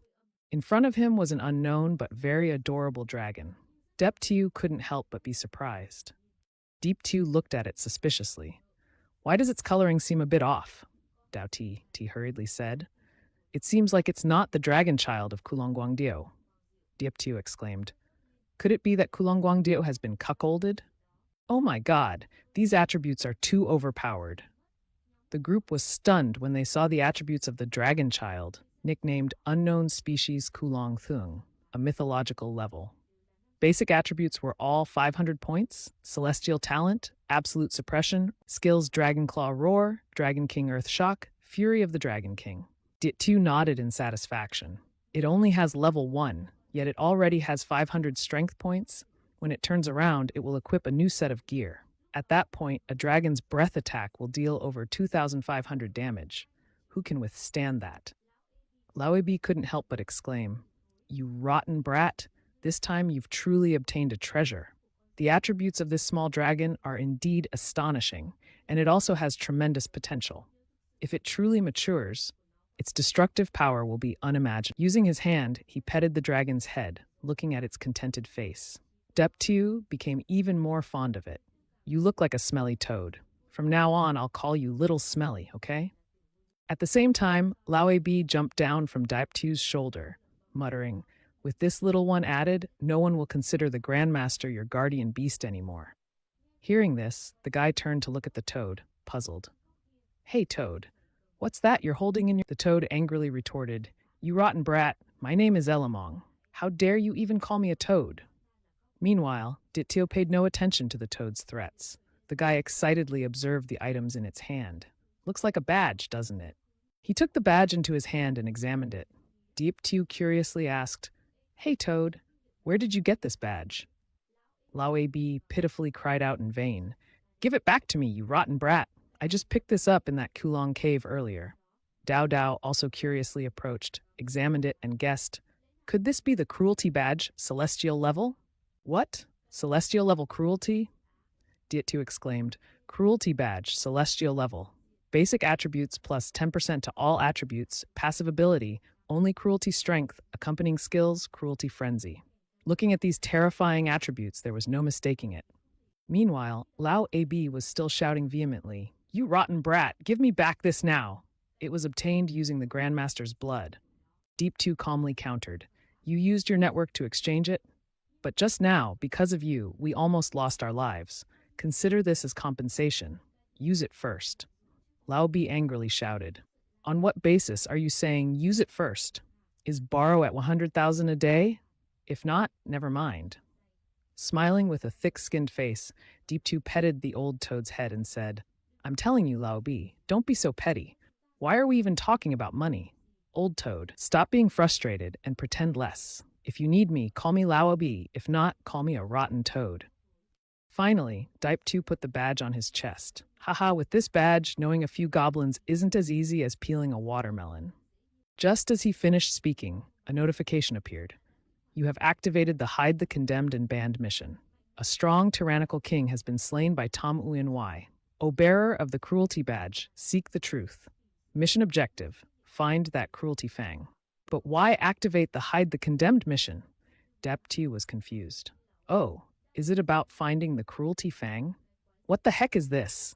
[SPEAKER 1] In front of him was an unknown but very adorable dragon. Deptu couldn't help but be surprised. Deeptu looked at it suspiciously. Why does its coloring seem a bit off? Dao Ti hurriedly said. It seems like it's not the dragon child of Kulongguangdio. Deeptu exclaimed. Could it be that Kulongguangdio has been cuckolded? Oh my god, these attributes are too overpowered. The group was stunned when they saw the attributes of the dragon child, nicknamed Unknown Species Kulong Thung, a mythological level. Basic attributes were all 500 points, Celestial Talent, Absolute Suppression, Skills Dragon Claw Roar, Dragon King Earth Shock, Fury of the Dragon King. Dittu nodded in satisfaction. It only has level 1, yet it already has 500 strength points. When it turns around, it will equip a new set of gear. At that point, a dragon's breath attack will deal over 2,500 damage. Who can withstand that? Laoibi couldn't help but exclaim, "You rotten brat! This time you've truly obtained a treasure." The attributes of this small dragon are indeed astonishing, and it also has tremendous potential. If it truly matures, its destructive power will be unimaginable. Using his hand, he petted the dragon's head, looking at its contented face. Deptu became even more fond of it. You look like a smelly toad. From now on, I'll call you Little Smelly, okay? At the same time, Laoibi jumped down from Deptu's shoulder, muttering, "With this little one added, no one will consider the Grandmaster your guardian beast anymore." Hearing this, the guy turned to look at the toad, puzzled. "Hey, toad, what's that you're holding in your—" The toad angrily retorted, "You rotten brat, my name is Elamong. How dare you even call me a toad?" Meanwhile, Ditio paid no attention to the toad's threats. The guy excitedly observed the items in its hand. "Looks like a badge, doesn't it?" He took the badge into his hand and examined it. Deeptu curiously asked, "Hey, Toad, where did you get this badge?" Laoibi pitifully cried out in vain, "Give it back to me, you rotten brat! I just picked this up in that Kulong cave earlier." Dao Dao also curiously approached, examined it, and guessed, "Could this be the cruelty badge, celestial level?" "What? Celestial level cruelty?" Diettu exclaimed, "Cruelty badge, celestial level. Basic attributes plus 10% to all attributes, passive ability, only cruelty strength, accompanying skills, cruelty frenzy." Looking at these terrifying attributes, there was no mistaking it. Meanwhile, Lao AB was still shouting vehemently, "You rotten brat, give me back this now!" It was obtained using the Grandmaster's blood. Deep 2 calmly countered, "You used your network to exchange it? But just now, because of you, we almost lost our lives. Consider this as compensation. Use it first." Lao B angrily shouted, "On what basis are you saying use it first? Is borrow at 100,000 a day? If not, never mind." Smiling with a thick-skinned face, Deep 2 petted the old toad's head and said, "I'm telling you, Lao B, don't be so petty. Why are we even talking about money? Old toad, stop being frustrated and pretend less. If you need me, call me Lao B. If not, call me a rotten toad." Finally, Dipe 2 put the badge on his chest. "Haha, with this badge, knowing a few goblins isn't as easy as peeling a watermelon." Just as he finished speaking, a notification appeared. "You have activated the Hide the Condemned and Banned mission. A strong, tyrannical king has been slain by Tom Uyen Y. O bearer of the Cruelty Badge, seek the truth. Mission objective, find that Cruelty Fang." But why activate the Hide the Condemned mission? Dep 2 was confused. "Oh, is it about finding the Cruelty Fang? What the heck is this?"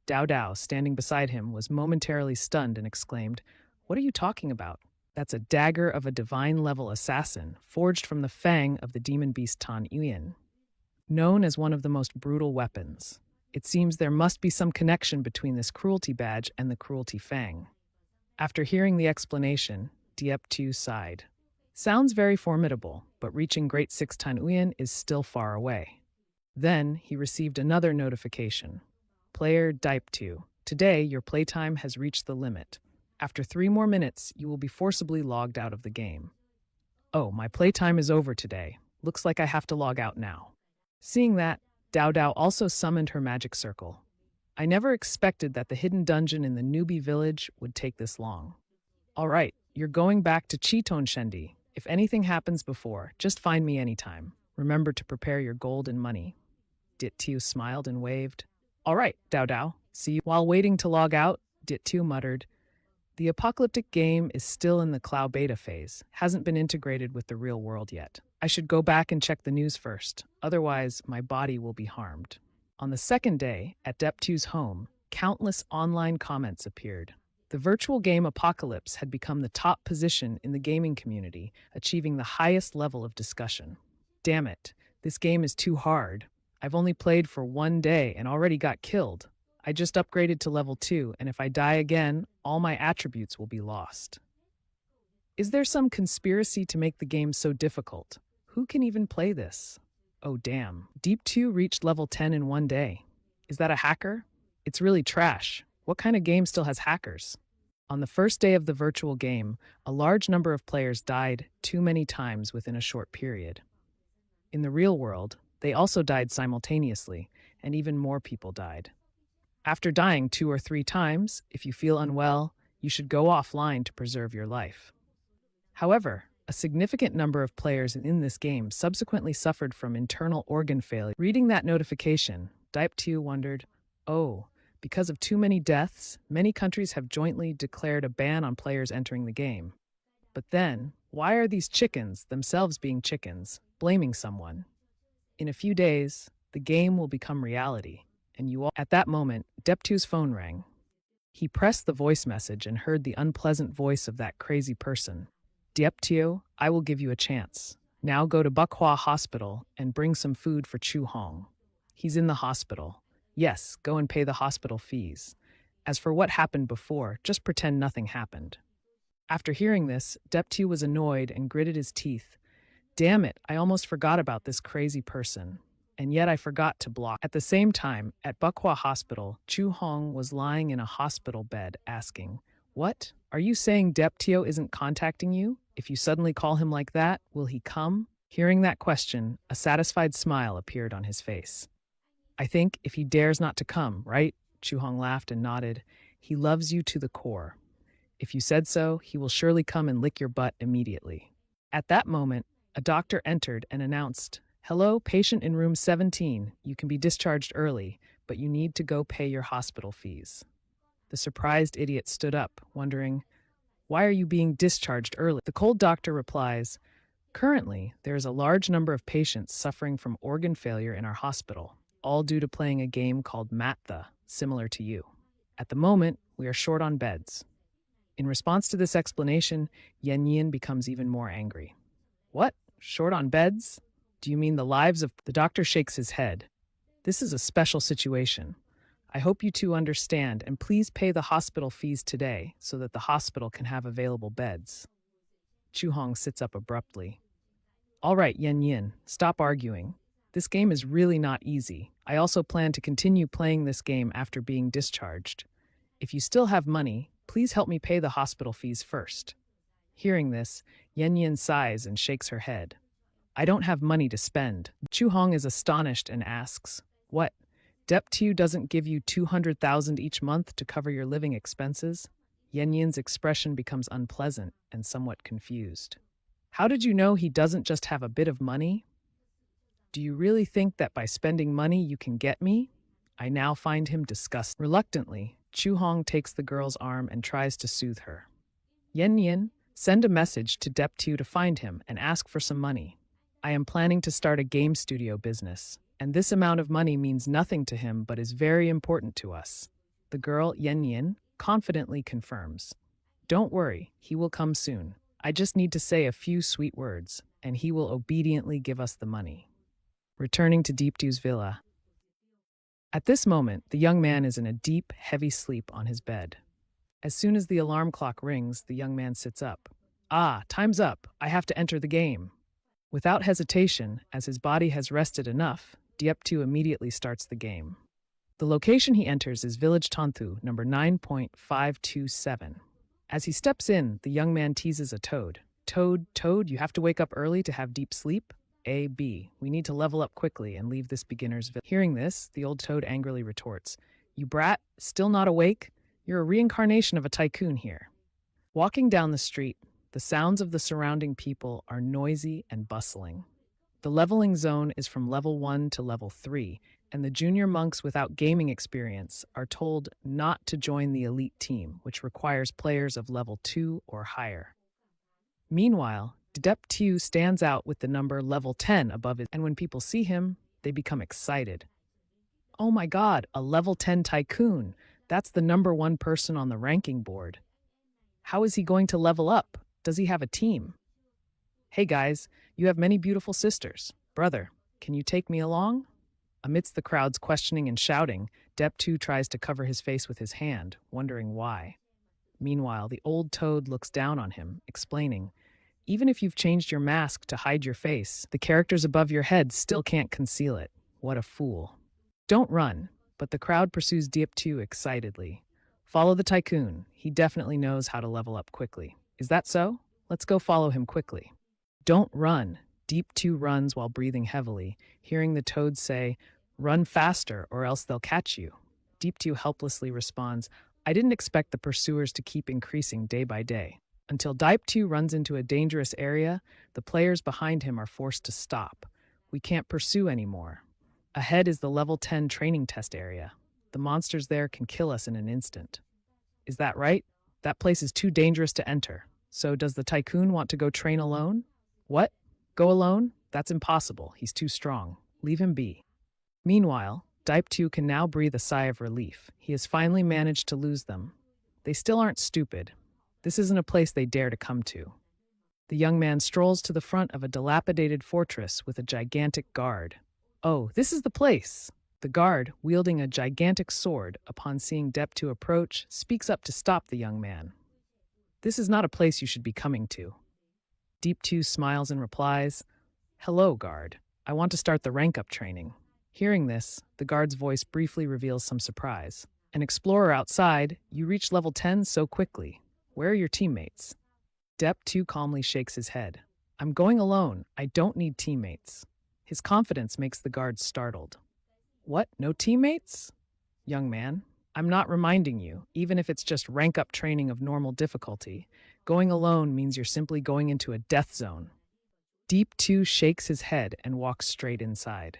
[SPEAKER 1] Dao Dao, standing beside him, was momentarily stunned and exclaimed, "What are you talking about?" "That's a dagger of a divine-level assassin, forged from the fang of the demon beast Tan Uyen. Known as one of the most brutal weapons. It seems there must be some connection between this cruelty badge and the cruelty fang. After hearing the explanation, Diep2 sighed. Sounds very formidable, but reaching Great Six Tan Uyen is still far away. Then he received another notification. Player Diep2, today your playtime has reached the limit. After 3 more minutes, you will be forcibly logged out of the game. Oh, my playtime is over today. Looks like I have to log out now. Seeing that, Dao Dao also summoned her magic circle. I never expected that the hidden dungeon in the newbie village would take this long. All right, you're going back to Chiton Shendi. If anything happens before, just find me anytime. Remember to prepare your gold and money. Dit Tiu smiled and waved. All right, Dao Dao, see you. While waiting to log out, Dit Tiu muttered, the apocalyptic game is still in the cloud beta phase, hasn't been integrated with the real world yet. I should go back and check the news first, otherwise my body will be harmed. On the second day, at Dep2's home, countless online comments appeared. The virtual game Apocalypse had become the top position in the gaming community, achieving the highest level of discussion. Damn it, this game is too hard. I've only played for 1 day and already got killed. I just upgraded to level 2, and if I die again, all my attributes will be lost. Is there some conspiracy to make the game so difficult? Who can even play this? Oh damn, Deep 2 reached level 10 in 1 day. Is that a hacker? It's really trash. What kind of game still has hackers? On the first day of the virtual game, a large number of players died too many times within a short period. In the real world, they also died simultaneously, and even more people died. After dying 2 or 3 times, if you feel unwell, you should go offline to preserve your life. However, a significant number of players in this game subsequently suffered from internal organ failure. Reading that notification, Diep2 wondered, oh, because of too many deaths, many countries have jointly declared a ban on players entering the game. But then, why are these chickens, themselves being chickens, blaming someone? In a few days, the game will become reality. And you all. At that moment, Dep2's phone rang. He pressed the voice message and heard the unpleasant voice of that crazy person. Dep2, I will give you a chance. Now go to Bukhua Hospital and bring some food for Chu Hong. He's in the hospital. Yes, go and pay the hospital fees. As for what happened before, just pretend nothing happened. After hearing this, Dep2 was annoyed and gritted his teeth. Damn it, I almost forgot about this crazy person. And yet I forgot to block. At the same time, at Bukhua Hospital, Chu Hong was lying in a hospital bed asking, what? Are you saying Dep2 isn't contacting you? If you suddenly call him like that, will he come? Hearing that question, a satisfied smile appeared on his face. I think if he dares not to come, right? Chu Hong laughed and nodded. He loves you to the core. If you said so, he will surely come and lick your butt immediately. At that moment, a doctor entered and announced, hello, patient in room 17. You can be discharged early, but you need to go pay your hospital fees. The surprised idiot stood up, wondering, why are you being discharged early? The cold doctor replies, currently, there is a large number of patients suffering from organ failure in our hospital, all due to playing a game called Matha, similar to you. At the moment, we are short on beds. In response to this explanation, Yen Yin becomes even more angry. What? Short on beds? Do you mean the lives of... The doctor shakes his head. This is a special situation. I hope you two understand, and please pay the hospital fees today so that the hospital can have available beds. Chu Hong sits up abruptly. All right, Yen Yin, stop arguing. This game is really not easy. I also plan to continue playing this game after being discharged. If you still have money, please help me pay the hospital fees first. Hearing this, Yen Yin sighs and shakes her head. I don't have money to spend. Chu Hong is astonished and asks, what? Dep2 doesn't give you 200,000 each month to cover your living expenses? Yen Yin's expression becomes unpleasant and somewhat confused. How did you know he doesn't just have a bit of money? Do you really think that by spending money you can get me? I now find him disgusting. Reluctantly, Chu Hong takes the girl's arm and tries to soothe her. Yen Yin, send a message to Dep2 to find him and ask for some money. I am planning to start a game studio business, and this amount of money means nothing to him but is very important to us. The girl, Yen Yin, confidently confirms. Don't worry, he will come soon. I just need to say a few sweet words, and he will obediently give us the money. Returning to Deep2's villa. At this moment, the young man is in a deep, heavy sleep on his bed. As soon as the alarm clock rings, the young man sits up. Ah, time's up. I have to enter the game. Without hesitation, as his body has rested enough, Dieptu immediately starts the game. The location he enters is Village Tanthu, number 9.527. As he steps in, the young man teases a toad. Toad, you have to wake up early to have deep sleep? A, B, we need to level up quickly and leave this beginner's village. Hearing this, the old toad angrily retorts, You brat, still not awake? You're a reincarnation of a tycoon here. Walking down the street, the sounds of the surrounding people are noisy and bustling. The leveling zone is from level 1 to level 3, and the junior monks without gaming experience are told not to join the elite team, which requires players of level 2 or higher. Meanwhile, Dieptu stands out with the number level 10 above it, and when people see him, they become excited. Oh my god, a level 10 tycoon! That's the number 1 person on the ranking board. How is he going to level up? Does he have a team? Hey guys, you have many beautiful sisters. Brother, can you take me along? Amidst the crowd's questioning and shouting, Dieptu tries to cover his face with his hand, wondering why. Meanwhile, the old toad looks down on him, explaining, Even if you've changed your mask to hide your face, the characters above your head still can't conceal it. What a fool. Don't run, but the crowd pursues Dieptu excitedly. Follow the tycoon. He definitely knows how to level up quickly. Is that so? Let's go follow him quickly. Don't run. Dieptu runs while breathing heavily, hearing the toad say, Run faster or else they'll catch you. Dieptu helplessly responds, I didn't expect the pursuers to keep increasing day by day. Until Dieptu runs into a dangerous area, the players behind him are forced to stop. We can't pursue anymore. Ahead is the level 10 training test area. The monsters there can kill us in an instant. Is that right? That place is too dangerous to enter. So does the tycoon want to go train alone? What? Go alone? That's impossible. He's too strong. Leave him be. Meanwhile, Dieptu can now breathe a sigh of relief. He has finally managed to lose them. They still aren't stupid. This isn't a place they dare to come to. The young man strolls to the front of a dilapidated fortress with a gigantic guard. Oh, this is the place! The guard, wielding a gigantic sword, upon seeing Dieptu approach, speaks up to stop the young man. This is not a place you should be coming to. Dieptu smiles and replies, Hello, guard. I want to start the rank-up training. Hearing this, the guard's voice briefly reveals some surprise. An explorer outside, you reach level 10 so quickly. Where are your teammates? Dieptu calmly shakes his head. I'm going alone. I don't need teammates. His confidence makes the guard startled. What? No teammates? Young man, I'm not reminding you, even if it's just rank-up training of normal difficulty. Going alone means you're simply going into a death zone. Dieptu shakes his head and walks straight inside.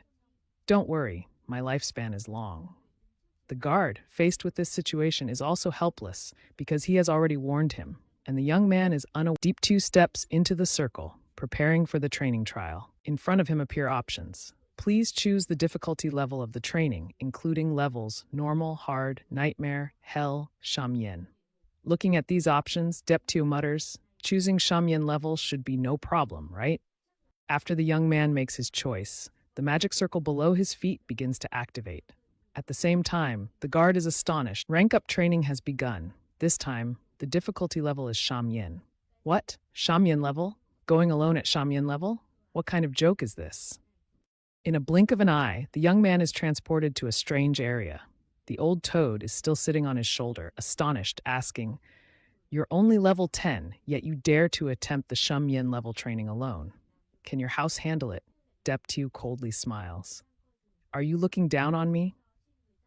[SPEAKER 1] Don't worry, my lifespan is long. The guard, faced with this situation, is also helpless because he has already warned him, and the young man is unaware. Dieptu steps into the circle, preparing for the training trial. In front of him appear options. Please choose the difficulty level of the training, including levels normal, hard, nightmare, hell, shamyen. Looking at these options, Dieptu mutters, choosing shamyen level should be no problem, right? After the young man makes his choice, the magic circle below his feet begins to activate. At the same time, the guard is astonished. Rank-up training has begun. This time, the difficulty level is shamyen. What? Shamyen level? Going alone at shamyen level? What kind of joke is this? In a blink of an eye, the young man is transported to a strange area. The old toad is still sitting on his shoulder, astonished, asking, You're only level 10, yet you dare to attempt the shamyen level training alone. Can your house handle it? Dieptu coldly smiles. Are you looking down on me?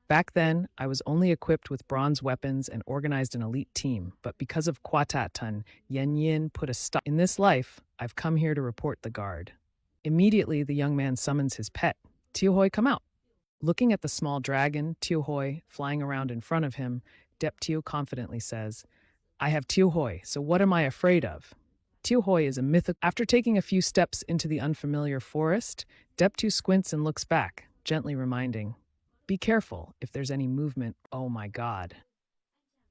[SPEAKER 1] Back then, I was only equipped with bronze weapons and organized an elite team, but because of Kwatatun, Yen Yin put a stop. In this life, I've come here to report the guard. Immediately, the young man summons his pet. Tiohoi, come out. Looking at the small dragon, Tiohoi, flying around in front of him, Dieptu confidently says, I have Tiohoi, so what am I afraid of? Tiohoi is a mythical. After taking a few steps into the unfamiliar forest, Dieptu squints and looks back, gently reminding, Be careful if there's any movement. Oh my god.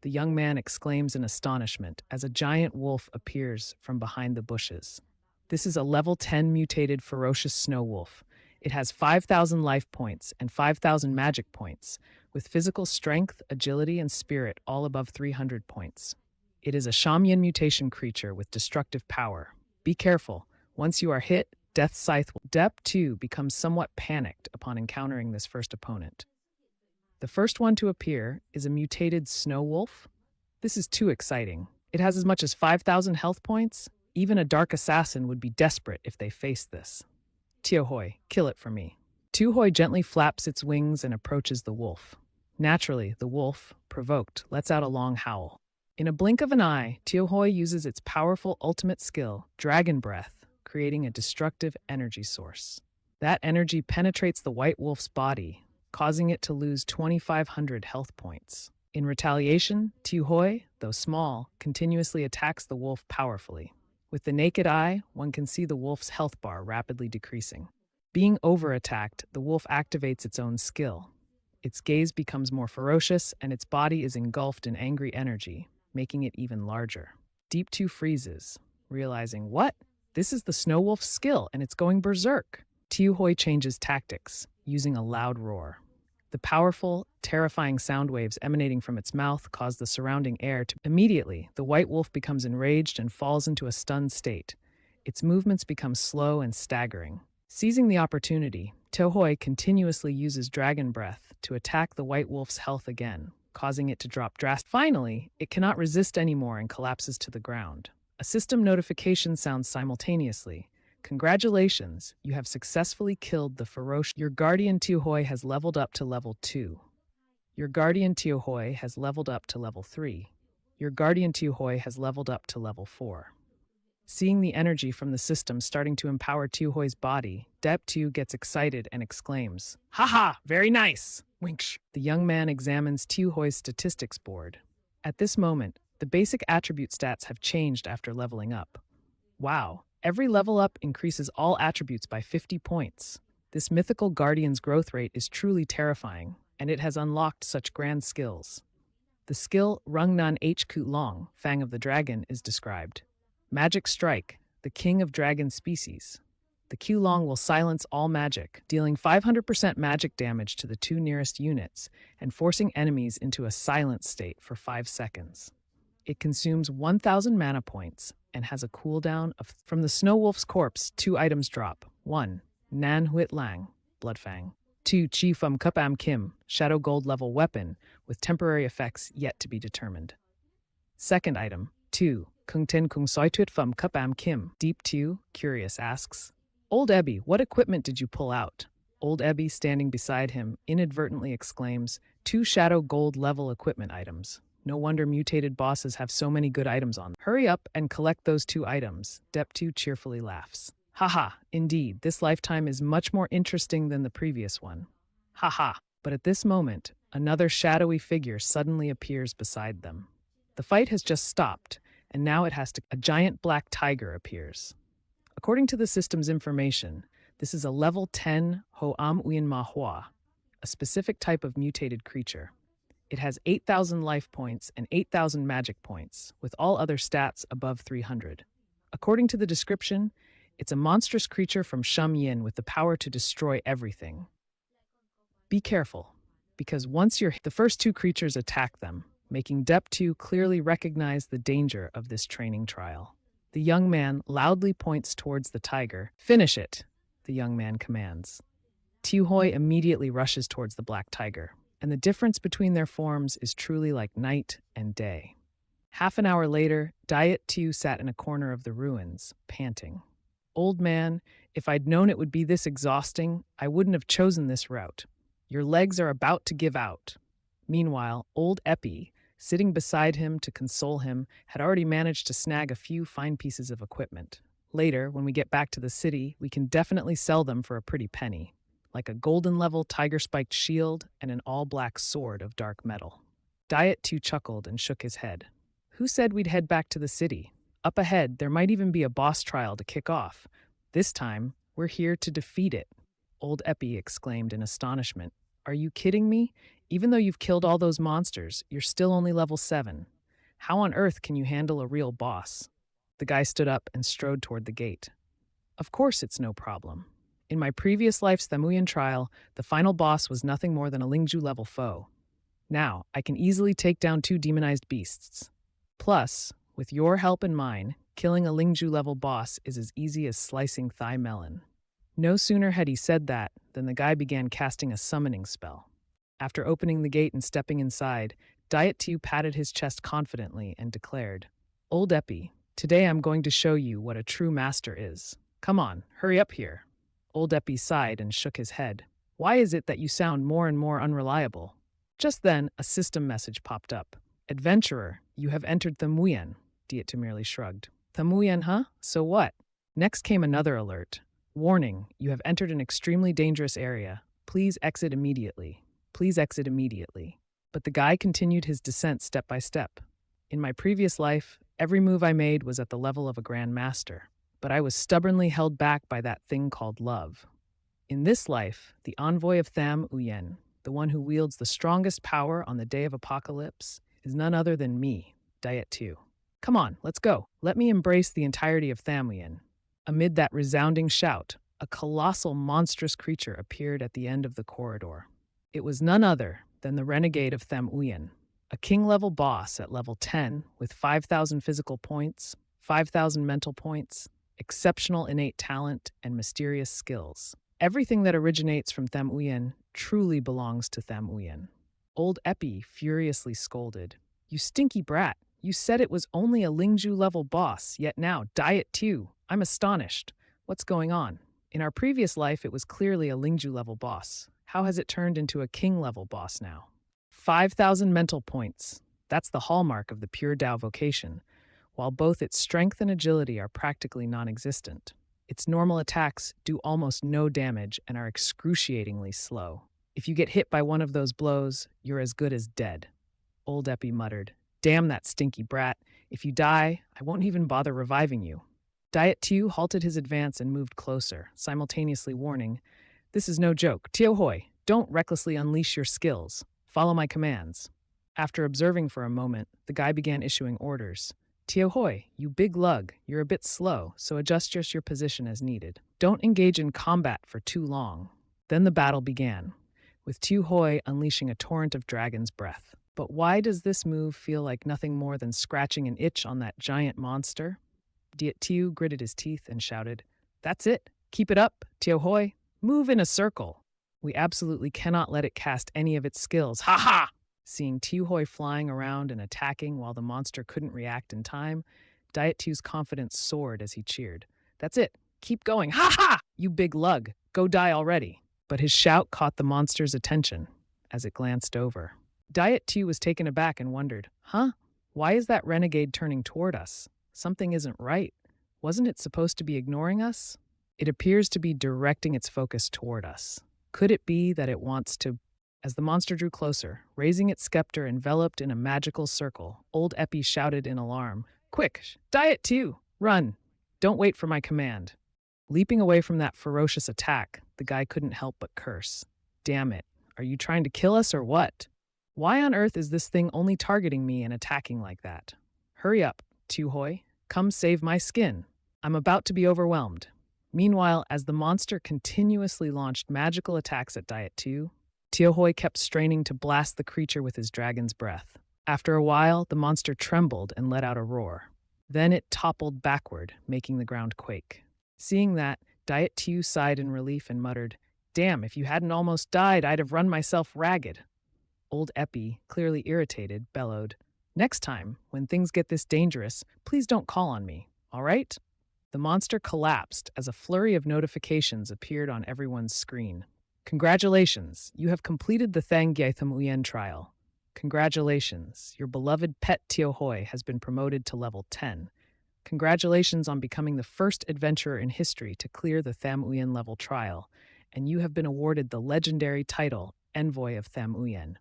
[SPEAKER 1] The young man exclaims in astonishment as a giant wolf appears from behind the bushes. This is a level 10 mutated ferocious snow wolf. It has 5,000 life points and 5,000 magic points, with physical strength, agility, and spirit all above 300 points. It is a Shamyan mutation creature with destructive power. Be careful. Once you are hit, Death's Scythe will. Dep 2 becomes somewhat panicked upon encountering this first opponent. The first one to appear is a mutated snow wolf. This is too exciting. It has as much as 5,000 health points. Even a dark assassin would be desperate if they faced this. Tiohoi, kill it for me. Tiohoi gently flaps its wings and approaches the wolf. Naturally, the wolf, provoked, lets out a long howl. In a blink of an eye, Tiohoi uses its powerful ultimate skill, Dragon Breath, creating a destructive energy source. That energy penetrates the white wolf's body, causing it to lose 2,500 health points. In retaliation, Tiohoi, though small, continuously attacks the wolf powerfully. With the naked eye, one can see the wolf's health bar rapidly decreasing. Being over-attacked, the wolf activates its own skill. Its gaze becomes more ferocious, and its body is engulfed in angry energy, making it even larger. Deep 2 freezes, realizing, what? This is the snow wolf's skill, and it's going berserk. Tiohoi changes tactics, using a loud roar. The powerful, terrifying sound waves emanating from its mouth cause the surrounding air to... Immediately, the white wolf becomes enraged and falls into a stunned state. Its movements become slow and staggering. Seizing the opportunity, Tiohoi continuously uses Dragon Breath to attack the white wolf's health again, causing it to drop drastically. Finally, it cannot resist anymore and collapses to the ground. A system notification sounds simultaneously. Congratulations, you have successfully killed the ferocious... Your guardian Tiohoi has leveled up to level 2. Your guardian Tiohoi has leveled up to level 3. Your guardian Tiohoi has leveled up to level 4. Seeing the energy from the system starting to empower Tiohoi's body, Dep 2 gets excited and exclaims, "Haha, very nice! Winksh!" The young man examines Tiohoi's statistics board. At this moment, the basic attribute stats have changed after leveling up. Wow, every level up increases all attributes by 50 points. This mythical guardian's growth rate is truly terrifying, and it has unlocked such grand skills. The skill Rungnan H. Kut Long, Fang of the Dragon, is described. Magic Strike, the king of dragon species. The Q Long will silence all magic, dealing 500% magic damage to the 2 nearest units and forcing enemies into a silent state for 5 seconds. It consumes 1,000 mana points and has a cooldown of... From the Snow Wolf's corpse, 2 items drop. 1. Nan Huit Lang, Bloodfang. 2. Chi Fum Cup Am Kim, Shadow Gold level weapon, with temporary effects yet to be determined. Second item. 2. Kung Ten Kung Soi Tuit Fum Cup Am Kim. Deep 2, curious, asks, Old Ebby, what equipment did you pull out? Old Ebby, standing beside him, inadvertently exclaims, 2 Shadow Gold level equipment items. No wonder mutated bosses have so many good items on them. Hurry up and collect those 2 items. Dep 2 cheerfully laughs. Haha, indeed, this lifetime is much more interesting than the previous one. Haha. But at this moment, another shadowy figure suddenly appears beside them. The fight has just stopped, and now it has to... A giant black tiger appears. According to the system's information, this is a level 10 Hoam Uyen Manhwa, a specific type of mutated creature. It has 8,000 life points and 8,000 magic points, with all other stats above 300. According to the description, it's a monstrous creature from Shum Yin with the power to destroy everything. Be careful, because once you're... The first 2 creatures attack them, making Dep 2 clearly recognize the danger of this training trial. The young man loudly points towards the tiger. Finish it, the young man commands. Tiohoi immediately rushes towards the black tiger, and the difference between their forms is truly like night and day. Half an hour later, Diet 2 sat in a corner of the ruins, panting. Old man, if I'd known it would be this exhausting, I wouldn't have chosen this route. Your legs are about to give out. Meanwhile, old Epi, sitting beside him to console him, had already managed to snag a few fine pieces of equipment. Later, when we get back to the city, we can definitely sell them for a pretty penny, like a golden-level tiger-spiked shield and an all-black sword of dark metal. Diet 2 chuckled and shook his head. Who said we'd head back to the city? Up ahead, there might even be a boss trial to kick off. This time, we're here to defeat it. Old Epi exclaimed in astonishment. Are you kidding me? Even though you've killed all those monsters, you're still only level 7. How on earth can you handle a real boss? The guy stood up and strode toward the gate. Of course it's no problem. In my previous life's Thamuyan trial, the final boss was nothing more than a Lingju-level foe. Now, I can easily take down 2 demonized beasts. Plus, with your help and mine, killing a Lingju-level boss is as easy as slicing thigh melon. No sooner had he said that than the guy began casting a summoning spell. After opening the gate and stepping inside, Diet 2 patted his chest confidently and declared, "Old Epi, today I'm going to show you what a true master is. Come on, hurry up here." Old Epi sighed and shook his head. "Why is it that you sound more and more unreliable?" Just then, a system message popped up. "Adventurer, you have entered Thamuyan." Diet 2 merely shrugged. "Thamuyan, huh? So what?" Next came another alert. "Warning, you have entered an extremely dangerous area. Please exit immediately. Please exit immediately." But the guy continued his descent step by step. In my previous life, every move I made was at the level of a grand master, but I was stubbornly held back by that thing called love. In this life, the envoy of Tham Uyen, the one who wields the strongest power on the day of apocalypse, is none other than me, Diet 2. "Come on, let's go. Let me embrace the entirety of Tham Uyen." Amid that resounding shout, a colossal, monstrous creature appeared at the end of the corridor. It was none other than the renegade of Tham Uyen, a king-level boss at level 10 with 5,000 physical points, 5,000 mental points, exceptional innate talent, and mysterious skills. Everything that originates from Tham Uyen truly belongs to Tham Uyen. Old Epi furiously scolded, "You stinky brat, you said it was only a Lingju-level boss, yet now Diet 2. I'm astonished. What's going on? In our previous life, it was clearly a Lingju-level boss. How has it turned into a king-level boss now?" 5,000 mental points. That's the hallmark of the pure Dao vocation, while both its strength and agility are practically non-existent. Its normal attacks do almost no damage and are excruciatingly slow. If you get hit by one of those blows, you're as good as dead. Old Epi muttered, "Damn that stinky brat. If you die, I won't even bother reviving you." Diet 2 halted his advance and moved closer, simultaneously warning, "This is no joke. Tio Hoi, don't recklessly unleash your skills. Follow my commands." After observing for a moment, the guy began issuing orders. "Tio Hoi, you big lug, you're a bit slow, so adjust just your position as needed. Don't engage in combat for too long." Then the battle began, with Tio Hoi unleashing a torrent of dragon's breath. But why does this move feel like nothing more than scratching an itch on that giant monster? Diet Tio gritted his teeth and shouted, "That's it. Keep it up, Tio Hoi. Move in a circle. We absolutely cannot let it cast any of its skills. Ha ha!" Seeing Tio Hoi flying around and attacking while the monster couldn't react in time, Diet 2's confidence soared as he cheered. "That's it. Keep going. Ha ha! You big lug. Go die already." But his shout caught the monster's attention as it glanced over. Diet 2 was taken aback and wondered, "Huh? Why is that renegade turning toward us? Something isn't right. Wasn't it supposed to be ignoring us? It appears to be directing its focus toward us. Could it be that it wants to..." As the monster drew closer, raising its scepter enveloped in a magical circle, Old Epi shouted in alarm, "Quick, Diet 2, run! Don't wait for my command." Leaping away from that ferocious attack, the guy couldn't help but curse. "Damn it, are you trying to kill us or what? Why on earth is this thing only targeting me and attacking like that? Hurry up, Tio Hoi, come save my skin. I'm about to be overwhelmed." Meanwhile, as the monster continuously launched magical attacks at Diet 2, Tio Hoi kept straining to blast the creature with his dragon's breath. After a while, the monster trembled and let out a roar. Then it toppled backward, making the ground quake. Seeing that, Diet 2 sighed in relief and muttered, "Damn, if you hadn't almost died, I'd have run myself ragged." Old Epi, clearly irritated, bellowed, "Next time, when things get this dangerous, please don't call on me, all right?" The monster collapsed as a flurry of notifications appeared on everyone's screen. "Congratulations, you have completed the Thangyai Thamuyen trial. Congratulations, your beloved pet Tio Hoi has been promoted to level 10. Congratulations on becoming the first adventurer in history to clear the Tham Uyen level trial, and you have been awarded the legendary title Envoy of Tham Uyen.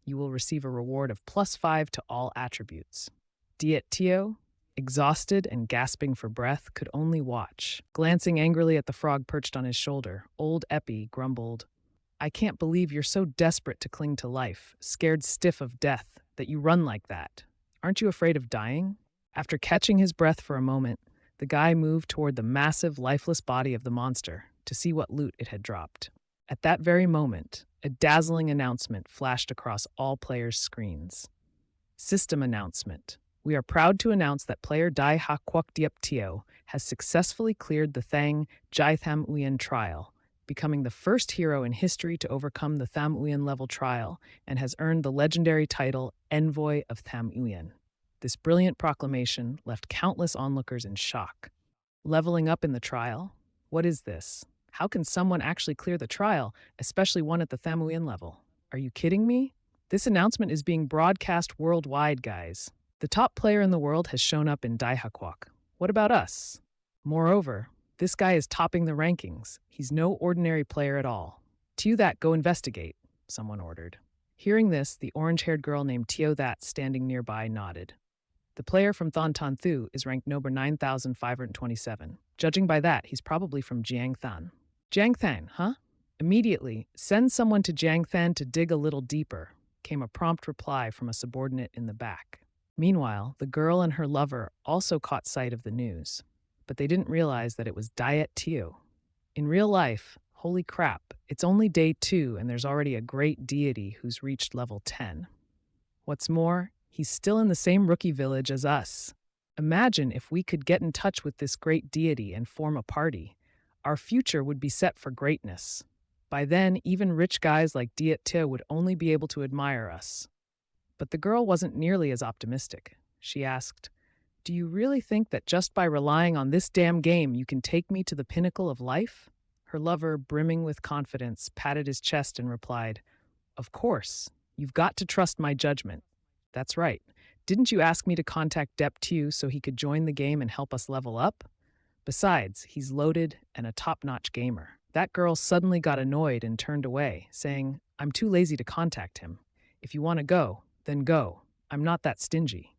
[SPEAKER 1] You will receive a reward of +5 to all attributes." Diet Tio, exhausted and gasping for breath, could only watch. Glancing angrily at the frog perched on his shoulder, Old Epi grumbled, "I can't believe you're so desperate to cling to life, scared stiff of death, that you run like that. Aren't you afraid of dying?" After catching his breath for a moment, the guy moved toward the massive, lifeless body of the monster, to see what loot it had dropped. At that very moment, a dazzling announcement flashed across all players' screens. System announcement. We are proud to announce that player Dai Ha Kwok Diep Tio has successfully cleared the Thang Jai Tham Uyen trial, becoming the first hero in history to overcome the Tham Uyen level trial and has earned the legendary title Envoy of Tham Uyen. This brilliant proclamation left countless onlookers in shock. Leveling up in the trial? What is this? How can someone actually clear the trial, especially one at the Tham Uyen level? Are you kidding me? This announcement is being broadcast worldwide, guys. The top player in the world has shown up in Daihakwok. What about us? Moreover, this guy is topping the rankings. He's no ordinary player at all. Tio That, go investigate, someone ordered. Hearing this, the orange-haired girl named Tio That standing nearby nodded. The player from Thon Tan Thu is ranked number 9,527. Judging by that, he's probably from Jiang Than. Jiang Than, huh? Immediately, send someone to Jiang Than to dig a little deeper, came a prompt reply from a subordinate in the back. Meanwhile, the girl and her lover also caught sight of the news, but they didn't realize that it was Diet Tio. In real life, holy crap, it's only day 2 and there's already a great deity who's reached level 10. What's more, he's still in the same rookie village as us. Imagine if we could get in touch with this great deity and form a party. Our future would be set for greatness. By then, even rich guys like Diet Tio would only be able to admire us. But the girl wasn't nearly as optimistic. She asked, "Do you really think that just by relying on this damn game you can take me to the pinnacle of life?" Her lover, brimming with confidence, patted his chest and replied, "Of course. You've got to trust my judgment." "That's right. Didn't you ask me to contact Dep Tu so he could join the game and help us level up? Besides, he's loaded and a top-notch gamer." That girl suddenly got annoyed and turned away, saying, "I'm too lazy to contact him. If you want to go, then go. I'm not that stingy."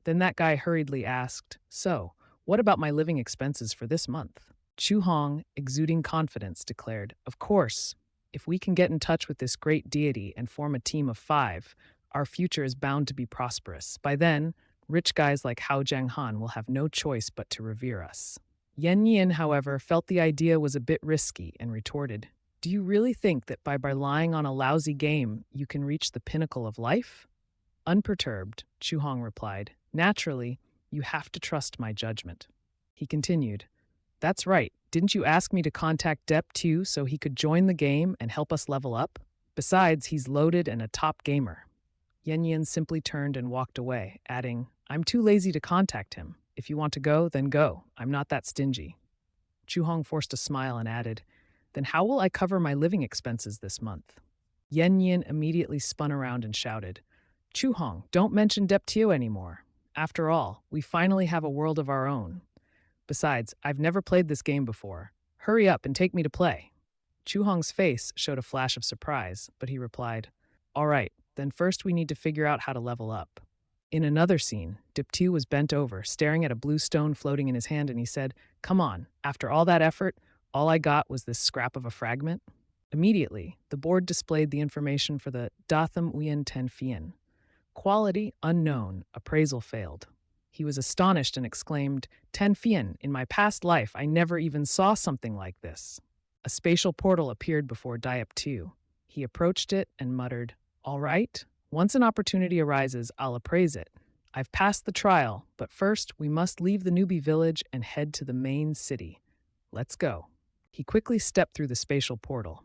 [SPEAKER 1] Then that guy hurriedly asked, "So, what about my living expenses for this month?" Chu Hong, exuding confidence, declared, "Of course. If we can get in touch with this great deity and form a team of 5, our future is bound to be prosperous. By then, rich guys like Hao Jianghan will have no choice but to revere us." Yen Yin, however, felt the idea was a bit risky and retorted, "Do you really think that by relying on a lousy game, you can reach the pinnacle of life?" Unperturbed, Chu Hong replied, "Naturally, you have to trust my judgment." He continued, "That's right. Didn't you ask me to contact Dep Tu so he could join the game and help us level up? Besides, he's loaded and a top gamer." Yen Yin simply turned and walked away, adding, "I'm too lazy to contact him. If you want to go, then go. I'm not that stingy." Chu Hong forced a smile and added, "Then how will I cover my living expenses this month?" Yen Yin immediately spun around and shouted, "Chu Hong, don't mention Dep Tio anymore. After all, we finally have a world of our own. Besides, I've never played this game before. Hurry up and take me to play." Chu Hong's face showed a flash of surprise, but he replied, "All right, then first we need to figure out how to level up." In another scene, Dip Tu was bent over, staring at a blue stone floating in his hand, and he said, "Come on, after all that effort, all I got was this scrap of a fragment?" Immediately, the board displayed the information for the Datham Uyen Ten Fien. Quality unknown, appraisal failed. He was astonished and exclaimed, "Ten Fien, in my past life I never even saw something like this." A spatial portal appeared before Diep Tu. He approached it and muttered, "All right. Once an opportunity arises, I'll appraise it. I've passed the trial, but first we must leave the newbie village and head to the main city. Let's go." He quickly stepped through the spatial portal.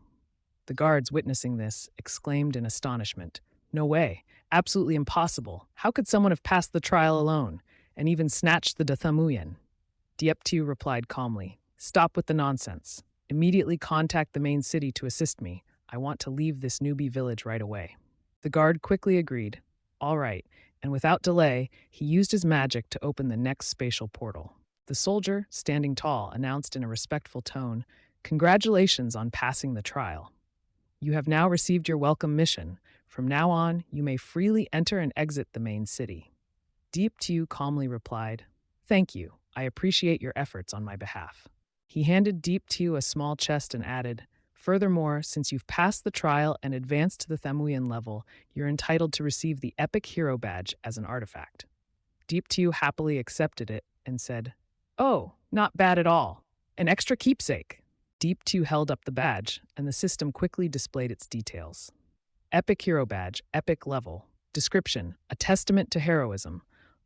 [SPEAKER 1] The guards, witnessing this, exclaimed in astonishment, "No way, absolutely impossible. How could someone have passed the trial alone, and even snatched the Dathamuyan?" Dieptu replied calmly, "Stop with the nonsense. Immediately contact the main city to assist me. I want to leave this newbie village right away." The guard quickly agreed. All right, and without delay, he used his magic to open the next spatial portal. The soldier, standing tall, announced in a respectful tone, "Congratulations on passing the trial. You have now received your welcome mission. From now on, you may freely enter and exit the main city." Deep Tu calmly replied, "Thank you. I appreciate your efforts on my behalf." He handed Deep Tu a small chest and added, "Furthermore, since you've passed the trial and advanced to the Thamuyan level, you're entitled to receive the Epic Hero Badge as an artifact." Deep Tu happily accepted it and said, "Oh, not bad at all. An extra keepsake." Deep 2 held up the badge, and the system quickly displayed its details. Epic Hero Badge, Epic Level. Description: a testament to heroism.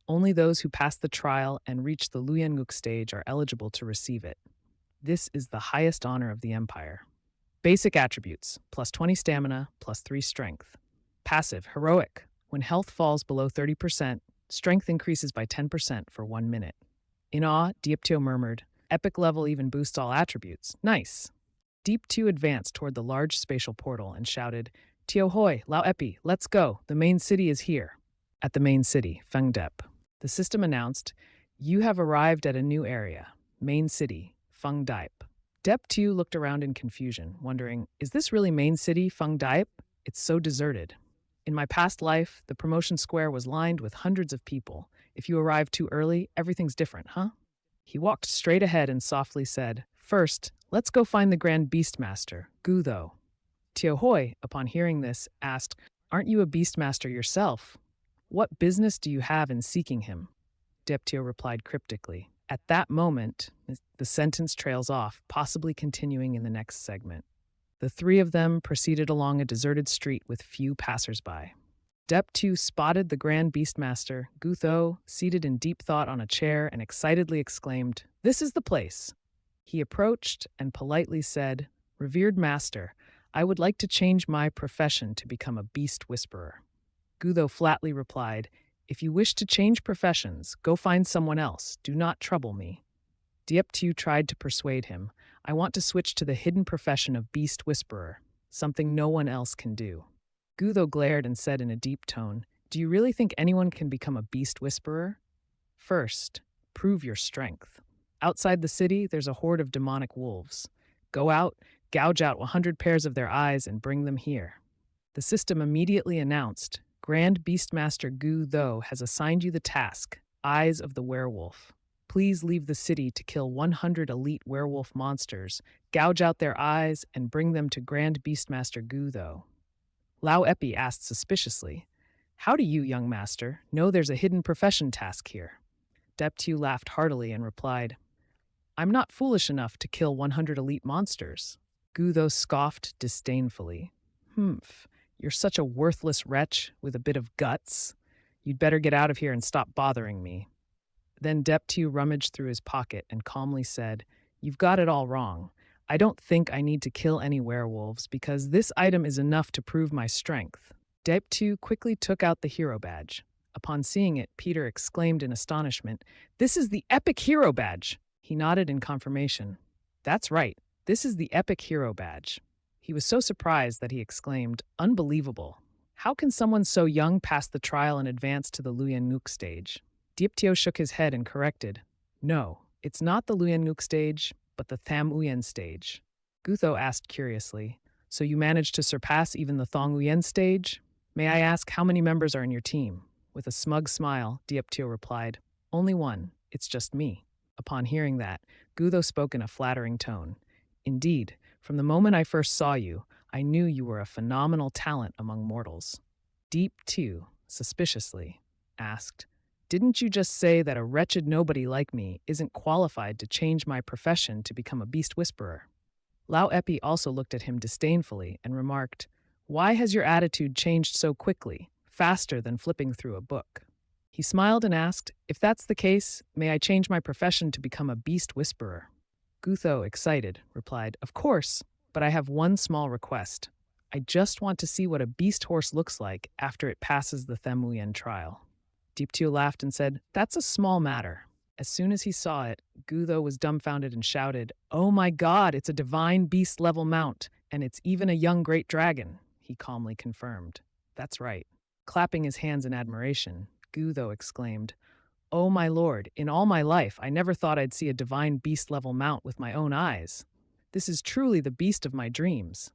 [SPEAKER 1] Only those who pass the trial and reach the Luyanguk stage are eligible to receive it. This is the highest honor of the Empire. Basic attributes: plus 20 stamina, plus 3 strength. Passive, Heroic. When health falls below 30%, strength increases by 10% for 1 minute. In awe, Dieptio murmured, Epic level even boosts all attributes. Nice. Deep 2 advanced toward the large spatial portal and shouted, Tio hoi, Lao Epi, let's go. The main city is here. At the main city, Fengdep, the system announced, you have arrived at a new area. Main city, Fengdiep. Dep 2 looked around in confusion, wondering, is this really main city, Fengdiep? It's so deserted. In my past life, the promotion square was lined with hundreds of people. If you arrive too early, everything's different, huh? He walked straight ahead and softly said, first, let's go find the Grand Beastmaster, Gutho. Tio hoi, upon hearing this, asked, aren't you a Beastmaster yourself? What business do you have in seeking him? Deptio replied cryptically. At that moment, the sentence trails off, possibly continuing in the next segment. The three of them proceeded along a deserted street with few passersby. Dep2 spotted the Grand Beastmaster, Gutho, seated in deep thought on a chair and excitedly exclaimed, this is the place. He approached and politely said, revered master, I would like to change my profession to become a beast whisperer. Gutho flatly replied, if you wish to change professions, go find someone else. Do not trouble me. Dieptu tried to persuade him. I want to switch to the hidden profession of beast whisperer, something no one else can do. Gutho glared and said in a deep tone, do you really think anyone can become a beast whisperer? First, prove your strength. Outside the city, there's a horde of demonic wolves. Go out, gouge out 100 pairs of their eyes, and bring them here. The system immediately announced, Grand Beastmaster Gutho has assigned you the task, Eyes of the Werewolf. Please leave the city to kill 100 elite werewolf monsters, gouge out their eyes, and bring them to Grand Beastmaster Gutho. Lao Epi asked suspiciously, how do you, young master, know there's a hidden profession task here? Deptu laughed heartily and replied, I'm not foolish enough to kill 100 elite monsters. Gutho scoffed disdainfully. You're such a worthless wretch with a bit of guts. You'd better get out of here and stop bothering me. Then Deptu rummaged through his pocket and calmly said, you've got it all wrong. I don't think I need to kill any werewolves because this item is enough to prove my strength. Deptu quickly took out the hero badge. Upon seeing it, Peter exclaimed in astonishment, this is the epic hero badge! He nodded in confirmation. That's right, this is the epic hero badge. He was so surprised that he exclaimed, unbelievable. How can someone so young pass the trial and advance to the Luyanguk stage? Dieptio shook his head and corrected, no, it's not the Luyanguk stage, but the Tham Uyen stage. Gutho asked curiously, so you managed to surpass even the Thong Uyen stage? May I ask how many members are in your team? With a smug smile, Dieptio replied, only one, it's just me. Upon hearing that, Gutho spoke in a flattering tone. Indeed, from the moment I first saw you, I knew you were a phenomenal talent among mortals. Deep 2, suspiciously, asked, didn't you just say that a wretched nobody like me isn't qualified to change my profession to become a beast whisperer? Lao Epi also looked at him disdainfully and remarked, why has your attitude changed so quickly, faster than flipping through a book? He smiled and asked, if that's the case, may I change my profession to become a beast whisperer? Gutho, excited, replied, of course, but I have one small request. I just want to see what a beast horse looks like after it passes the Themuyen trial. Deeptio laughed and said, that's a small matter. As soon as he saw it, Gutho was dumbfounded and shouted, oh my god, it's a divine beast-level mount, and it's even a young great dragon, he calmly confirmed. That's right. Clapping his hands in admiration, Gutho exclaimed, oh my lord, in all my life I never thought I'd see a divine beast-level mount with my own eyes. This is truly the beast of my dreams.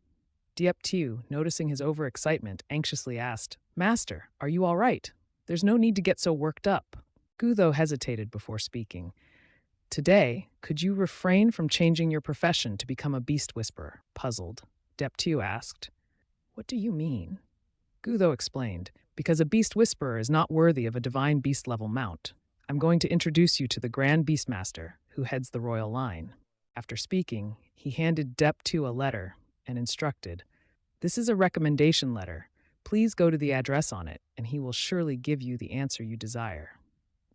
[SPEAKER 1] Dieptu, noticing his overexcitement, anxiously asked, master, are you all right? There's no need to get so worked up. Gutho hesitated before speaking. Today, could you refrain from changing your profession to become a beast whisperer? Puzzled, Deptu asked. What do you mean? Gutho explained, because a beast whisperer is not worthy of a divine beast-level mount. I'm going to introduce you to the Grand Beastmaster, who heads the royal line. After speaking, he handed Dep2 a letter and instructed, "This is a recommendation letter. Please go to the address on it, and he will surely give you the answer you desire."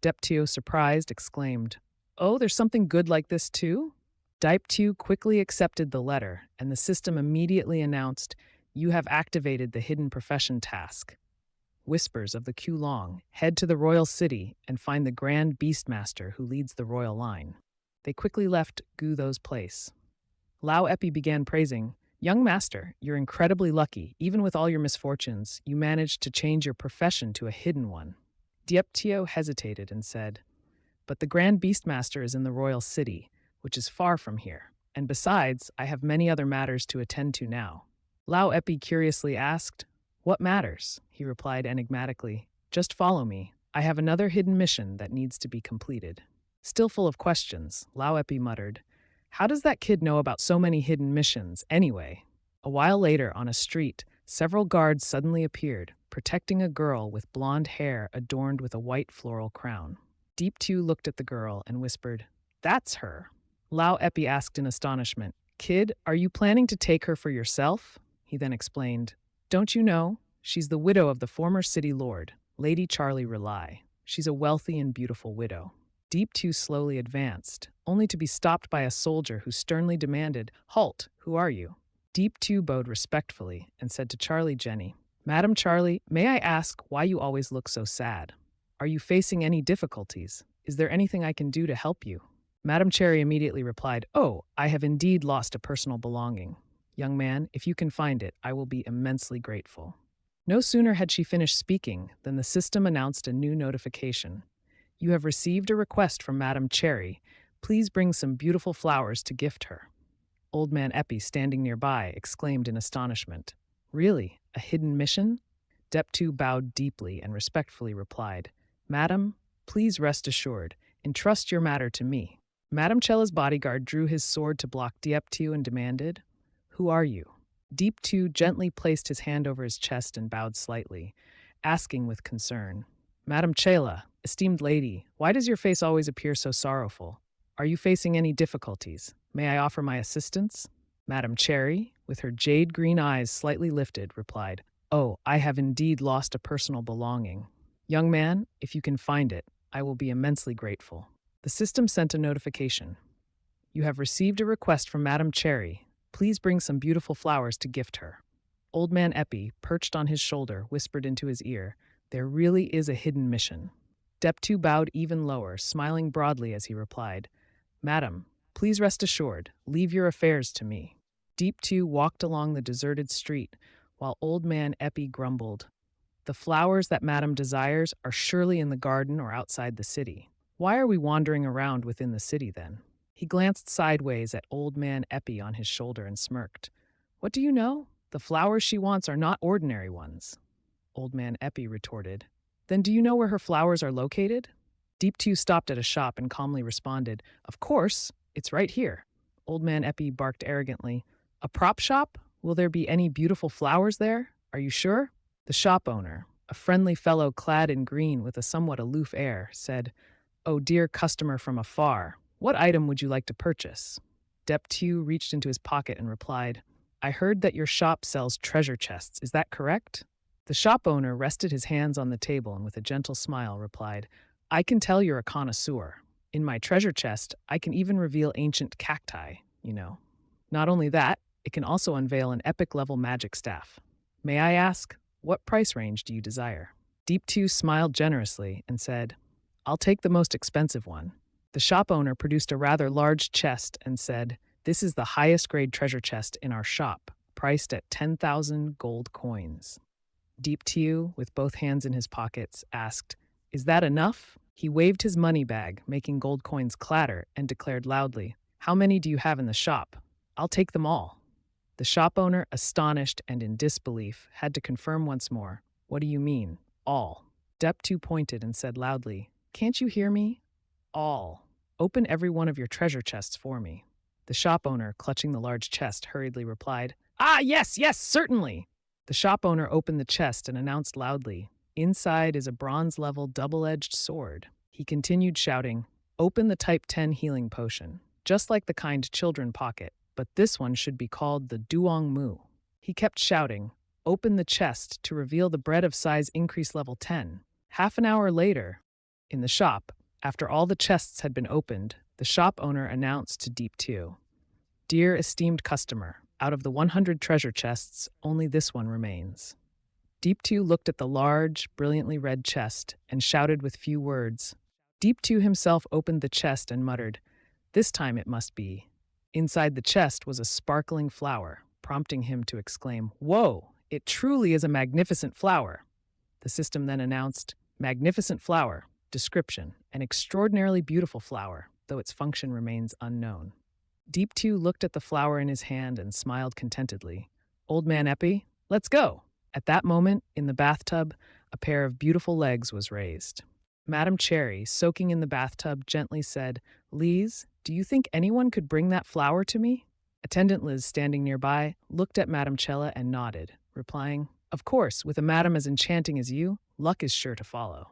[SPEAKER 1] Dep2, surprised, exclaimed, "Oh, there's something good like this too?" Dip2 quickly accepted the letter, and the system immediately announced, "You have activated the hidden profession task. Whispers of the Kulong, head to the royal city and find the Grand Beastmaster who leads the royal line." They quickly left Guthou's place. Lao Epi began praising, "Young master, you're incredibly lucky. Even with all your misfortunes, you managed to change your profession to a hidden one." Dieptio hesitated and said, "But the Grand Beastmaster is in the royal city, which is far from here. And besides, I have many other matters to attend to now." Lao Epi curiously asked, "What matters?" He replied enigmatically, "Just follow me. I have another hidden mission that needs to be completed." Still full of questions, Lao Epi muttered, "How does that kid know about so many hidden missions, anyway?" A while later, on a street, several guards suddenly appeared, protecting a girl with blonde hair adorned with a white floral crown. Deep Two looked at the girl and whispered, "That's her." Lao Epi asked in astonishment, "Kid, are you planning to take her for yourself?" He then explained, "Don't you know? She's the widow of the former city lord, Lady Charlie Rely. She's a wealthy and beautiful widow." Deep Two slowly advanced, only to be stopped by a soldier who sternly demanded, "Halt, who are you?" Deep Two bowed respectfully and said to Charlie Jenny, "Madam Charlie, may I ask why you always look so sad? Are you facing any difficulties? Is there anything I can do to help you?" Madam Cherry immediately replied, "Oh, I have indeed lost a personal belonging. Young man, if you can find it, I will be immensely grateful." No sooner had she finished speaking than the system announced a new notification. "You have received a request from Madam Cherry. Please bring some beautiful flowers to gift her." Old Man Epi, standing nearby, exclaimed in astonishment, "Really? A hidden mission?" Dep2 bowed deeply and respectfully replied, "Madam, please rest assured, entrust your matter to me." Madam Chella's bodyguard drew his sword to block Dep2 and demanded, "Who are you?" Dep2 gently placed his hand over his chest and bowed slightly, asking with concern, "Madam Chela, esteemed lady, why does your face always appear so sorrowful? Are you facing any difficulties? May I offer my assistance?" Madam Cherry, with her jade green eyes slightly lifted, replied, "Oh, I have indeed lost a personal belonging. Young man, if you can find it, I will be immensely grateful." The system sent a notification. "You have received a request from Madam Cherry. Please bring some beautiful flowers to gift her." Old Man Epi, perched on his shoulder, whispered into his ear, "There really is a hidden mission." Dep2 bowed even lower, smiling broadly as he replied, "Madam, please rest assured, leave your affairs to me." Deep Two walked along the deserted street, while Old Man Epi grumbled, "The flowers that Madam desires are surely in the garden or outside the city. Why are we wandering around within the city then?" He glanced sideways at Old Man Epi on his shoulder and smirked. "What do you know? The flowers she wants are not ordinary ones." Old Man Epi retorted, "Then do you know where her flowers are located?" Deep Two stopped at a shop and calmly responded, "Of course, it's right here." Old Man Epi barked arrogantly, "A prop shop? Will there be any beautiful flowers there? Are you sure?" The shop owner, a friendly fellow clad in green with a somewhat aloof air, said, "Oh, dear customer from afar, what item would you like to purchase?" Dep2 reached into his pocket and replied, "I heard that your shop sells treasure chests. Is that correct?" The shop owner rested his hands on the table and with a gentle smile replied, "I can tell you're a connoisseur. In my treasure chest, I can even reveal ancient cacti, you know. Not only that, it can also unveil an epic-level magic staff. May I ask, what price range do you desire?" Deep Two smiled generously and said, "I'll take the most expensive one." The shop owner produced a rather large chest and said, "This is the highest grade treasure chest in our shop, priced at 10,000 gold coins." Deep Two, with both hands in his pockets, asked, "Is that enough?" He waved his money bag, making gold coins clatter, and declared loudly, "How many do you have in the shop? I'll take them all." The shop owner, astonished and in disbelief, had to confirm once more, "What do you mean, all?" Dep Two pointed and said loudly, "Can't you hear me? All. Open every one of your treasure chests for me." The shop owner, clutching the large chest, hurriedly replied, "Ah, yes, yes, certainly." The shop owner opened the chest and announced loudly, "Inside is a bronze-level double-edged sword." He continued shouting, "Open the Type 10 healing potion." just like the kind children pocket, but this one should be called the Duong Mu. He kept shouting, "Open the chest to reveal the bread of size increase level 10. Half an hour later, in the shop, after all the chests had been opened, the shop owner announced to Deep Two, "Dear esteemed customer, out of the 100 treasure chests, only this one remains." Deep Two looked at the large, brilliantly red chest and shouted with few words. Deep Two himself opened the chest and muttered, "This time it must be." Inside the chest was a sparkling flower, prompting him to exclaim, "Whoa, it truly is a magnificent flower." The system then announced, "Magnificent flower, description, an extraordinarily beautiful flower, though its function remains unknown." Deep Two looked at the flower in his hand and smiled contentedly. "Old man Epi, let's go." At that moment, in the bathtub, a pair of beautiful legs was raised. Madame Cherry, soaking in the bathtub, gently said, "Lise, do you think anyone could bring that flower to me?" Attendant Liz, standing nearby, looked at Madame Cella and nodded, replying, "Of course, with a madam as enchanting as you, luck is sure to follow."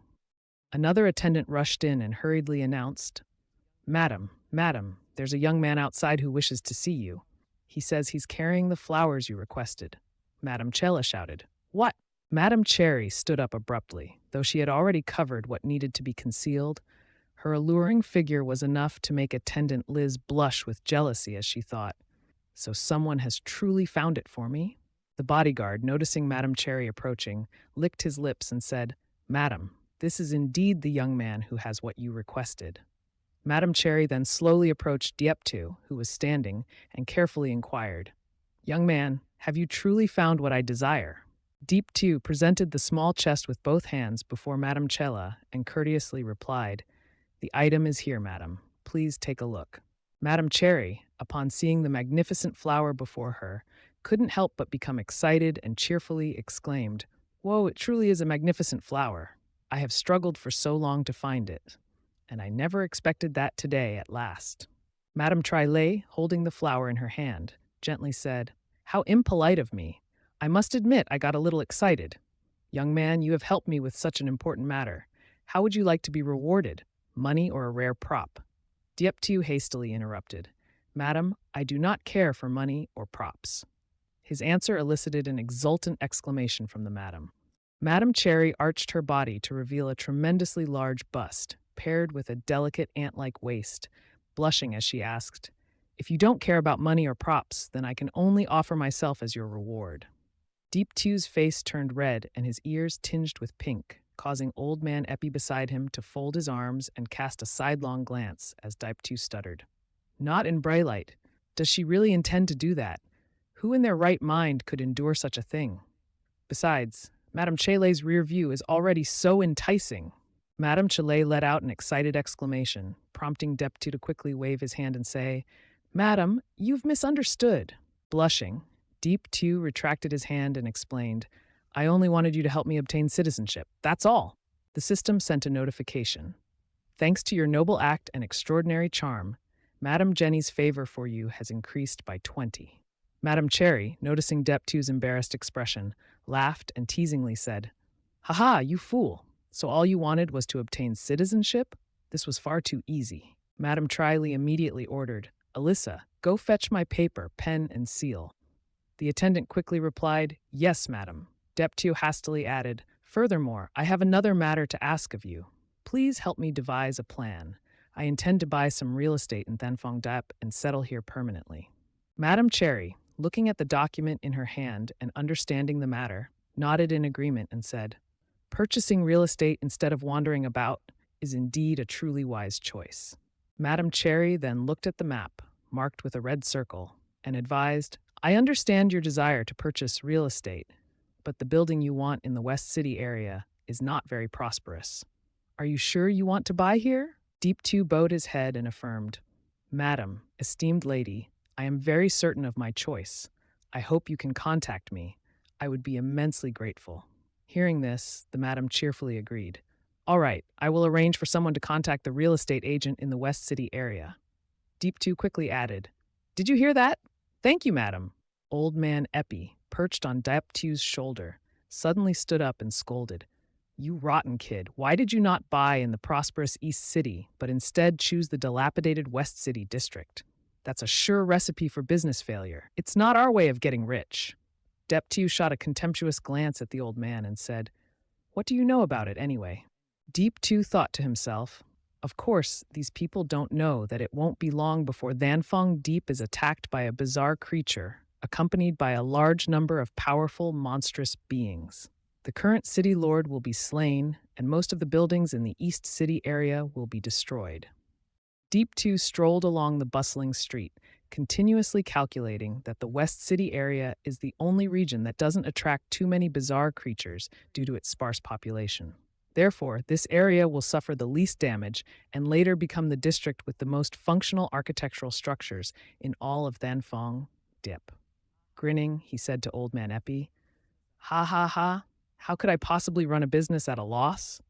[SPEAKER 1] Another attendant rushed in and hurriedly announced, "Madam, madam, there's a young man outside who wishes to see you. He says he's carrying the flowers you requested." Madame Cella shouted, "What?" Madame Cherry stood up abruptly. Though she had already covered what needed to be concealed, her alluring figure was enough to make attendant Liz blush with jealousy as she thought, "So someone has truly found it for me?" The bodyguard, noticing Madame Cherry approaching, licked his lips and said, "Madam, this is indeed the young man who has what you requested." Madame Cherry then slowly approached Dieptu, who was standing, and carefully inquired, "Young man, have you truly found what I desire?" Deep Two presented the small chest with both hands before Madame Cella and courteously replied, "The item is here, madam. Please take a look." Madame Cherry, upon seeing the magnificent flower before her, couldn't help but become excited and cheerfully exclaimed, "Whoa, it truly is a magnificent flower. I have struggled for so long to find it, and I never expected that today at last." Madame Trillet, holding the flower in her hand, gently said, "How impolite of me. I must admit I got a little excited. Young man, you have helped me with such an important matter. How would you like to be rewarded? Money or a rare prop?" Dieptu hastily interrupted, "Madam, I do not care for money or props." His answer elicited an exultant exclamation from the madam. Madame Cherry arched her body to reveal a tremendously large bust, paired with a delicate ant-like waist, blushing as she asked, "If you don't care about money or props, then I can only offer myself as your reward." Deep Two's face turned red and his ears tinged with pink, causing old man Epi beside him to fold his arms and cast a sidelong glance as Deep Two stuttered, "Not in Braylight. Does she really intend to do that? Who in their right mind could endure such a thing? Besides, Madame Chelet's rear view is already so enticing." Madame Chelet let out an excited exclamation, prompting Deptu to quickly wave his hand and say, "Madam, you've misunderstood." Blushing, Deep Two retracted his hand and explained, "I only wanted you to help me obtain citizenship, that's all." The system sent a notification. "Thanks to your noble act and extraordinary charm, Madame Jenny's favor for you has increased by 20. Madame Cherry, noticing Deptu's embarrassed expression, laughed and teasingly said, "Ha, you fool. So all you wanted was to obtain citizenship? This was far too easy." Madame Triley immediately ordered, "Alyssa, go fetch my paper, pen, and seal." The attendant quickly replied, "Yes, madam." Deptu hastily added, "Furthermore, I have another matter to ask of you. Please help me devise a plan. I intend to buy some real estate in Thanfong Dap and settle here permanently." Madame Cherry, looking at the document in her hand and understanding the matter, nodded in agreement and said, "Purchasing real estate instead of wandering about is indeed a truly wise choice." Madame Cherry then looked at the map, marked with a red circle, and advised, "I understand your desire to purchase real estate, but the building you want in the West City area is not very prosperous. Are you sure you want to buy here?" Deep Two bowed his head and affirmed, "Madam, esteemed lady, I am very certain of my choice. I hope you can contact me. I would be immensely grateful." Hearing this, the madam cheerfully agreed. "All right, I will arrange for someone to contact the real estate agent in the West City area." Deep Two quickly added, "Did you hear that? Thank you, madam." Old man Epi, perched on Deep Two's shoulder, suddenly stood up and scolded, You rotten kid, why did you not buy in the prosperous East City, but instead choose the dilapidated West City district? That's a sure recipe for business failure. It's not our way of getting rich. Deptu shot a contemptuous glance at the old man and said, "What do you know about it, anyway?" Deep Tu thought to himself, "Of course, these people don't know that it won't be long before Danfeng Deep is attacked by a bizarre creature, accompanied by a large number of powerful, monstrous beings. The current city lord will be slain, and most of the buildings in the East City area will be destroyed." Deep Two strolled along the bustling street, continuously calculating that the West City area is the only region that doesn't attract too many bizarre creatures due to its sparse population. Therefore, this area will suffer the least damage and later become the district with the most functional architectural structures in all of Danfeng Dip. Grinning, he said to Old Man Epi, "Ha ha ha, how could I possibly run a business at a loss?